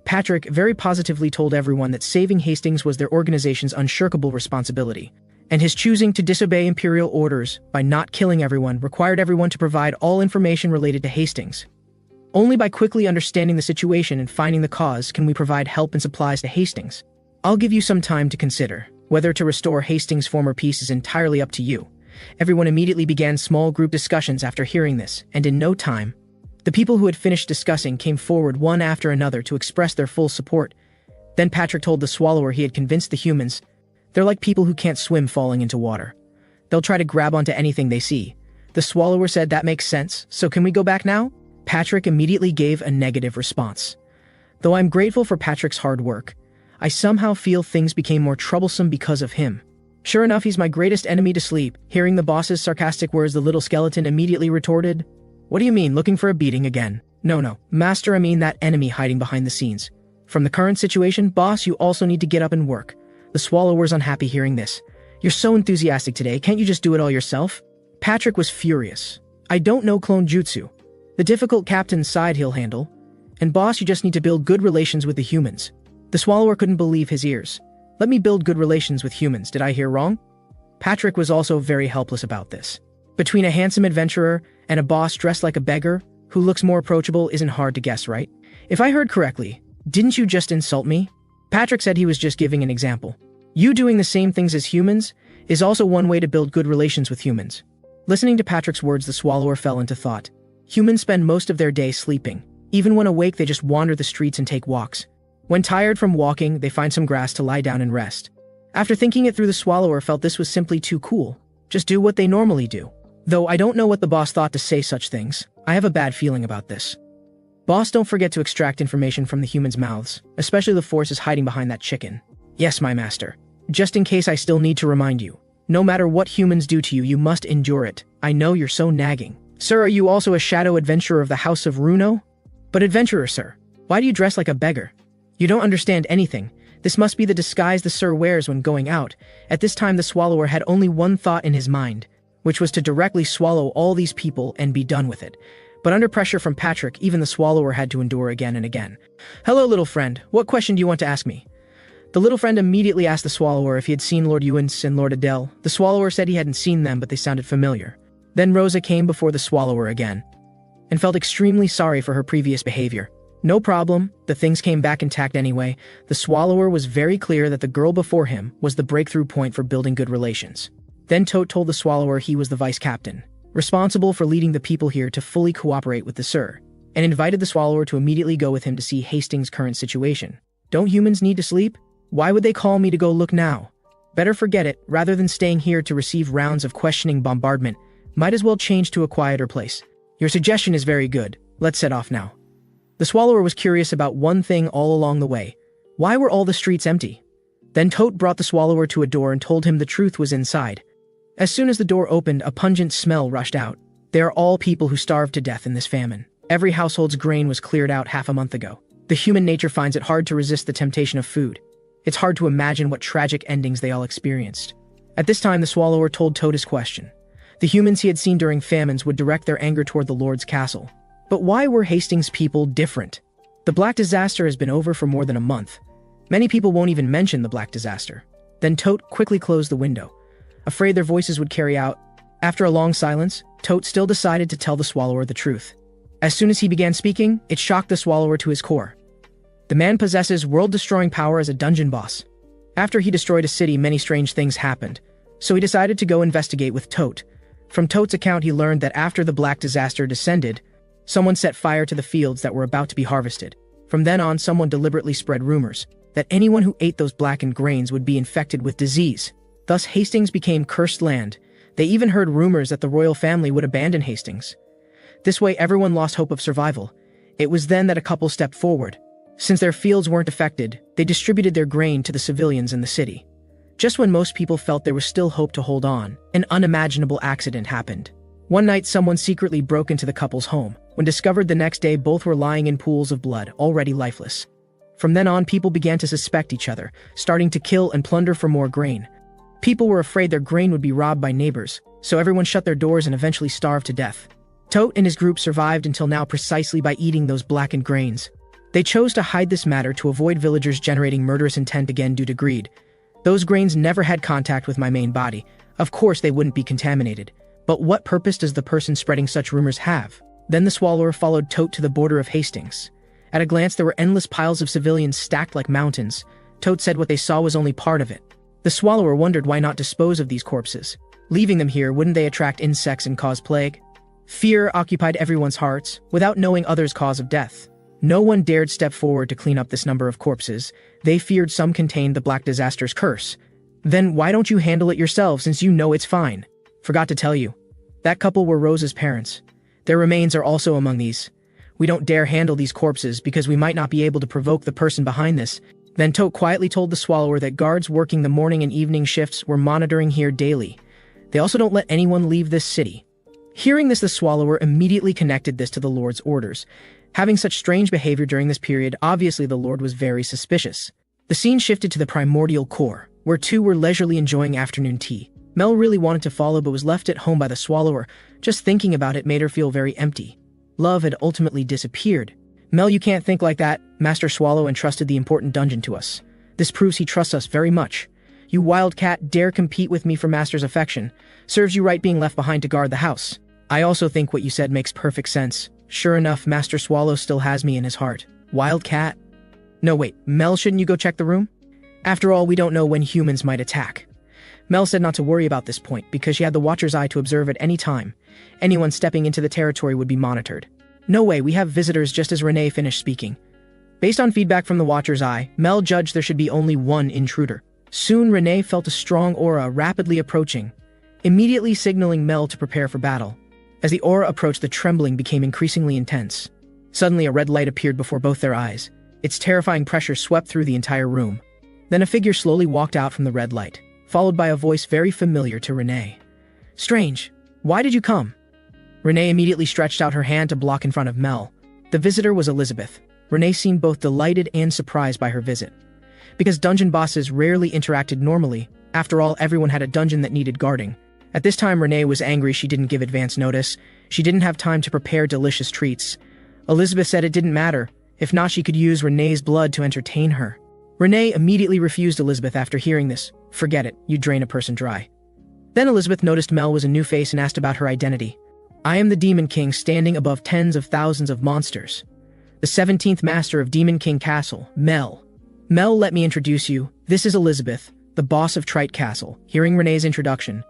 Patrick very positively told everyone that saving Hastings was their organization's unshirkable responsibility, and his choosing to disobey Imperial orders by not killing everyone required everyone to provide all information related to Hastings. Only by quickly understanding the situation and finding the cause can we provide help and supplies to Hastings. I'll give you some time to consider. Whether to restore Hastings' former peace is entirely up to you. Everyone immediately began small group discussions after hearing this, and in no time, the people who had finished discussing came forward one after another to express their full support. Then Patrick told the Swallower he had convinced the humans. They're like people who can't swim falling into water. They'll try to grab onto anything they see. The Swallower said that makes sense, so can we go back now? Patrick immediately gave a negative response. Though I'm grateful for Patrick's hard work, I somehow feel things became more troublesome because of him. Sure enough, he's my greatest enemy to sleep. Hearing the boss's sarcastic words, the little skeleton immediately retorted, What do you mean, looking for a beating again? No, master, I mean that enemy hiding behind the scenes. From the current situation, boss, you also need to get up and work. The Swallower's unhappy hearing this. You're so enthusiastic today, can't you just do it all yourself? Patrick was furious. I don't know clone jutsu. The difficult captain's side he'll handle. And boss, you just need to build good relations with the humans. The Swallower couldn't believe his ears. Let me build good relations with humans, did I hear wrong? Patrick was also very helpless about this. Between a handsome adventurer and a boss dressed like a beggar, who looks more approachable isn't hard to guess, right? If I heard correctly, didn't you just insult me? Patrick said he was just giving an example. You doing the same things as humans is also one way to build good relations with humans. Listening to Patrick's words, the Swallower fell into thought. Humans spend most of their day sleeping. Even when awake, they just wander the streets and take walks. When tired from walking, they find some grass to lie down and rest. After thinking it through, the Swallower felt this was simply too cool. Just do what they normally do. Though I don't know what the boss thought to say such things. I have a bad feeling about this. Boss, don't forget to extract information from the humans' mouths, especially the forces hiding behind that chicken. Yes, my master. Just in case, I still need to remind you. No matter what humans do to you, you must endure it. I know you're so nagging. Sir, are you also a shadow adventurer of the House of Runo? But adventurer, sir, why do you dress like a beggar? You don't understand anything. This must be the disguise the sir wears when going out. At this time, the Swallower had only one thought in his mind, which was to directly swallow all these people and be done with it. But under pressure from Patrick, even the Swallower had to endure again and again. Hello, little friend. What question do you want to ask me? The little friend immediately asked the Swallower if he had seen Lord Ewens and Lord Adele. The Swallower said he hadn't seen them, but they sounded familiar. Then Rosa came before the Swallower again, and felt extremely sorry for her previous behavior. No problem, the things came back intact anyway. The Swallower was very clear that the girl before him was the breakthrough point for building good relations. Then Tote told the Swallower he was the vice captain, responsible for leading the people here to fully cooperate with the Sir, and invited the Swallower to immediately go with him to see Hastings' current situation. Don't humans need to sleep? Why would they call me to go look now? Better forget it. Rather than staying here to receive rounds of questioning bombardment, might as well change to a quieter place. Your suggestion is very good. Let's set off now. The Swallower was curious about one thing all along the way. Why were all the streets empty? Then Tote brought the Swallower to a door and told him the truth was inside. As soon as the door opened, a pungent smell rushed out. They are all people who starved to death in this famine. Every household's grain was cleared out half a month ago. The human nature finds it hard to resist the temptation of food. It's hard to imagine what tragic endings they all experienced. At this time, the Swallower told Tote his question. The humans he had seen during famines would direct their anger toward the Lord's castle. But why were Hastings' people different? The Black Disaster has been over for more than a month. Many people won't even mention the Black Disaster. Then Tote quickly closed the window, afraid their voices would carry out. After a long silence, Tote still decided to tell the Swallower the truth. As soon as he began speaking, it shocked the Swallower to his core. The man possesses world-destroying power as a dungeon boss. After he destroyed a city, many strange things happened, so he decided to go investigate with Tote. From Toad's account, he learned that after the black disaster descended, someone set fire to the fields that were about to be harvested. From then on, someone deliberately spread rumors that anyone who ate those blackened grains would be infected with disease. Thus, Hastings became cursed land. They even heard rumors that the royal family would abandon Hastings. This way, everyone lost hope of survival. It was then that a couple stepped forward. Since their fields weren't affected, they distributed their grain to the civilians in the city. Just when most people felt there was still hope to hold on, an unimaginable accident happened. One night, someone secretly broke into the couple's home. When discovered the next day, both were lying in pools of blood, already lifeless. From then on, people began to suspect each other, starting to kill and plunder for more grain. People were afraid their grain would be robbed by neighbors, so everyone shut their doors and eventually starved to death. Tote and his group survived until now precisely by eating those blackened grains. They chose to hide this matter to avoid villagers generating murderous intent again due to greed. Those grains never had contact with my main body. Of course they wouldn't be contaminated. But what purpose does the person spreading such rumors have? Then the Swallower followed Tote to the border of Hastings. At a glance, there were endless piles of civilians stacked like mountains. Tote said what they saw was only part of it. The Swallower wondered why not dispose of these corpses. Leaving them here, wouldn't they attract insects and cause plague? Fear occupied everyone's hearts, without knowing others' cause of death. No one dared step forward to clean up this number of corpses. They feared some contained the Black Disaster's curse. Then why don't you handle it yourself since you know it's fine? Forgot to tell you. That couple were Rose's parents. Their remains are also among these. We don't dare handle these corpses because we might not be able to provoke the person behind this. Then Tote quietly told the Swallower that guards working the morning and evening shifts were monitoring here daily. They also don't let anyone leave this city. Hearing this, the Swallower immediately connected this to the Lord's orders. Having such strange behavior during this period, obviously the Lord was very suspicious. The scene shifted to the primordial core, where two were leisurely enjoying afternoon tea. Mel really wanted to follow but was left at home by the Swallower. Just thinking about it made her feel very empty. Love had ultimately disappeared. Mel, you can't think like that. Master Swallow entrusted the important dungeon to us. This proves he trusts us very much. You wildcat dare compete with me for Master's affection. Serves you right being left behind to guard the house. I also think what you said makes perfect sense. Sure enough, Master Swallow still has me in his heart. Wildcat? No, wait, Mel, shouldn't you go check the room? After all, we don't know when humans might attack. Mel said not to worry about this point because she had the Watcher's Eye to observe at any time. Anyone stepping into the territory would be monitored. No way, we have visitors, just as Renee finished speaking. Based on feedback from the Watcher's Eye, Mel judged there should be only one intruder. Soon, Renee felt a strong aura rapidly approaching, immediately signaling Mel to prepare for battle. As the aura approached, the trembling became increasingly intense. Suddenly, a red light appeared before both their eyes. Its terrifying pressure swept through the entire room. Then a figure slowly walked out from the red light, followed by a voice very familiar to Renee. Strange, why did you come? Renee immediately stretched out her hand to block in front of Mel. The visitor was Elizabeth. Renee seemed both delighted and surprised by her visit. Because dungeon bosses rarely interacted normally, after all, everyone had a dungeon that needed guarding. At this time, Renee was angry she didn't give advance notice. She didn't have time to prepare delicious treats. Elizabeth said it didn't matter. If not, she could use Renee's blood to entertain her. Renee immediately refused Elizabeth after hearing this. Forget it, you drain a person dry. Then Elizabeth noticed Mel was a new face and asked about her identity. I am the Demon King, standing above tens of thousands of monsters. The 17th Master of Demon King Castle, Mel. Mel, let me introduce you. This is Elizabeth, the boss of Trite Castle. Hearing Renee's introduction,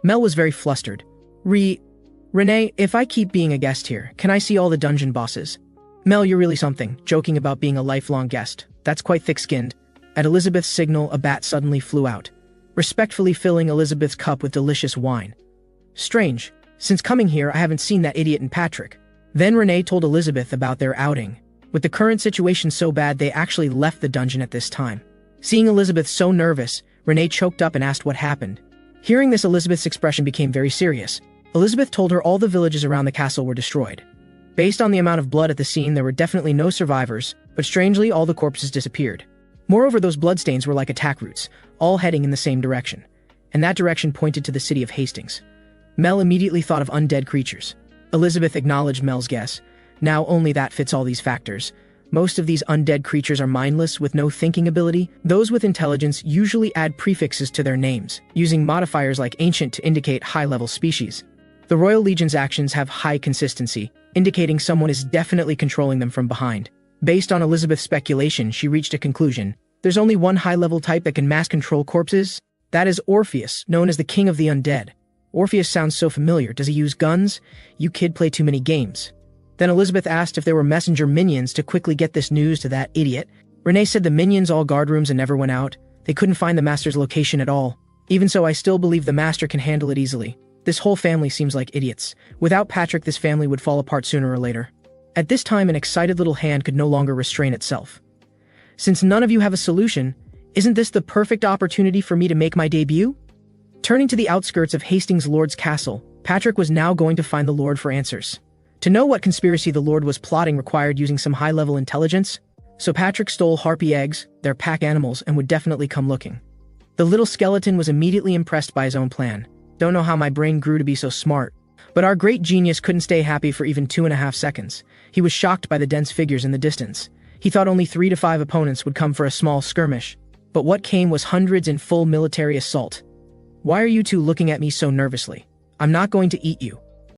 Mel was very flustered. Renee, if I keep being a guest here, can I see all the dungeon bosses? Mel, you're really something, joking about being a lifelong guest. That's quite thick-skinned. At Elizabeth's signal, a bat suddenly flew out, respectfully filling Elizabeth's cup with delicious wine. Strange. Since coming here, I haven't seen that idiot and Patrick. Then Renee told Elizabeth about their outing. With the current situation so bad, they actually left the dungeon at this time. Seeing Elizabeth so nervous, Renee choked up and asked what happened. Hearing this, Elizabeth's expression became very serious. Elizabeth told her all the villages around the castle were destroyed. Based on the amount of blood at the scene, there were definitely no survivors, but strangely, all the corpses disappeared. Moreover, those bloodstains were like attack routes, all heading in the same direction. And that direction pointed to the city of Hastings. Mel immediately thought of undead creatures. Elizabeth acknowledged Mel's guess. Now only that fits all these factors. Most of these undead creatures are mindless with no thinking ability. Those with intelligence usually add prefixes to their names, using modifiers like ancient to indicate high-level species. The Royal Legion's actions have high consistency, indicating someone is definitely controlling them from behind. Based on Elizabeth's speculation, she reached a conclusion. There's only one high-level type that can mass control corpses. That is Orpheus, known as the King of the Undead. Orpheus sounds so familiar. Does he use guns? You kid play too many games. Then Elizabeth asked if there were messenger minions to quickly get this news to that idiot. Renee said the minions all guard rooms and never went out. They couldn't find the master's location at all. Even so, I still believe the master can handle it easily. This whole family seems like idiots. Without Patrick, this family would fall apart sooner or later. At this time, an excited little hand could no longer restrain itself. Since none of you have a solution, isn't this the perfect opportunity for me to make my debut? Turning to the outskirts of Hastings Lord's castle, Patrick was now going to find the Lord for answers. To know what conspiracy the Lord was plotting required using some high-level intelligence, so Patrick stole harpy eggs, their pack animals, and would definitely come looking. The little skeleton was immediately impressed by his own plan. Don't know how my brain grew to be so smart. But our great genius couldn't stay happy for even 2.5 seconds. He was shocked by the dense figures in the distance. He thought only 3 to 5 opponents would come for a small skirmish. But what came was hundreds in full military assault. Why are you two looking at me so nervously? I'm not going to eat you.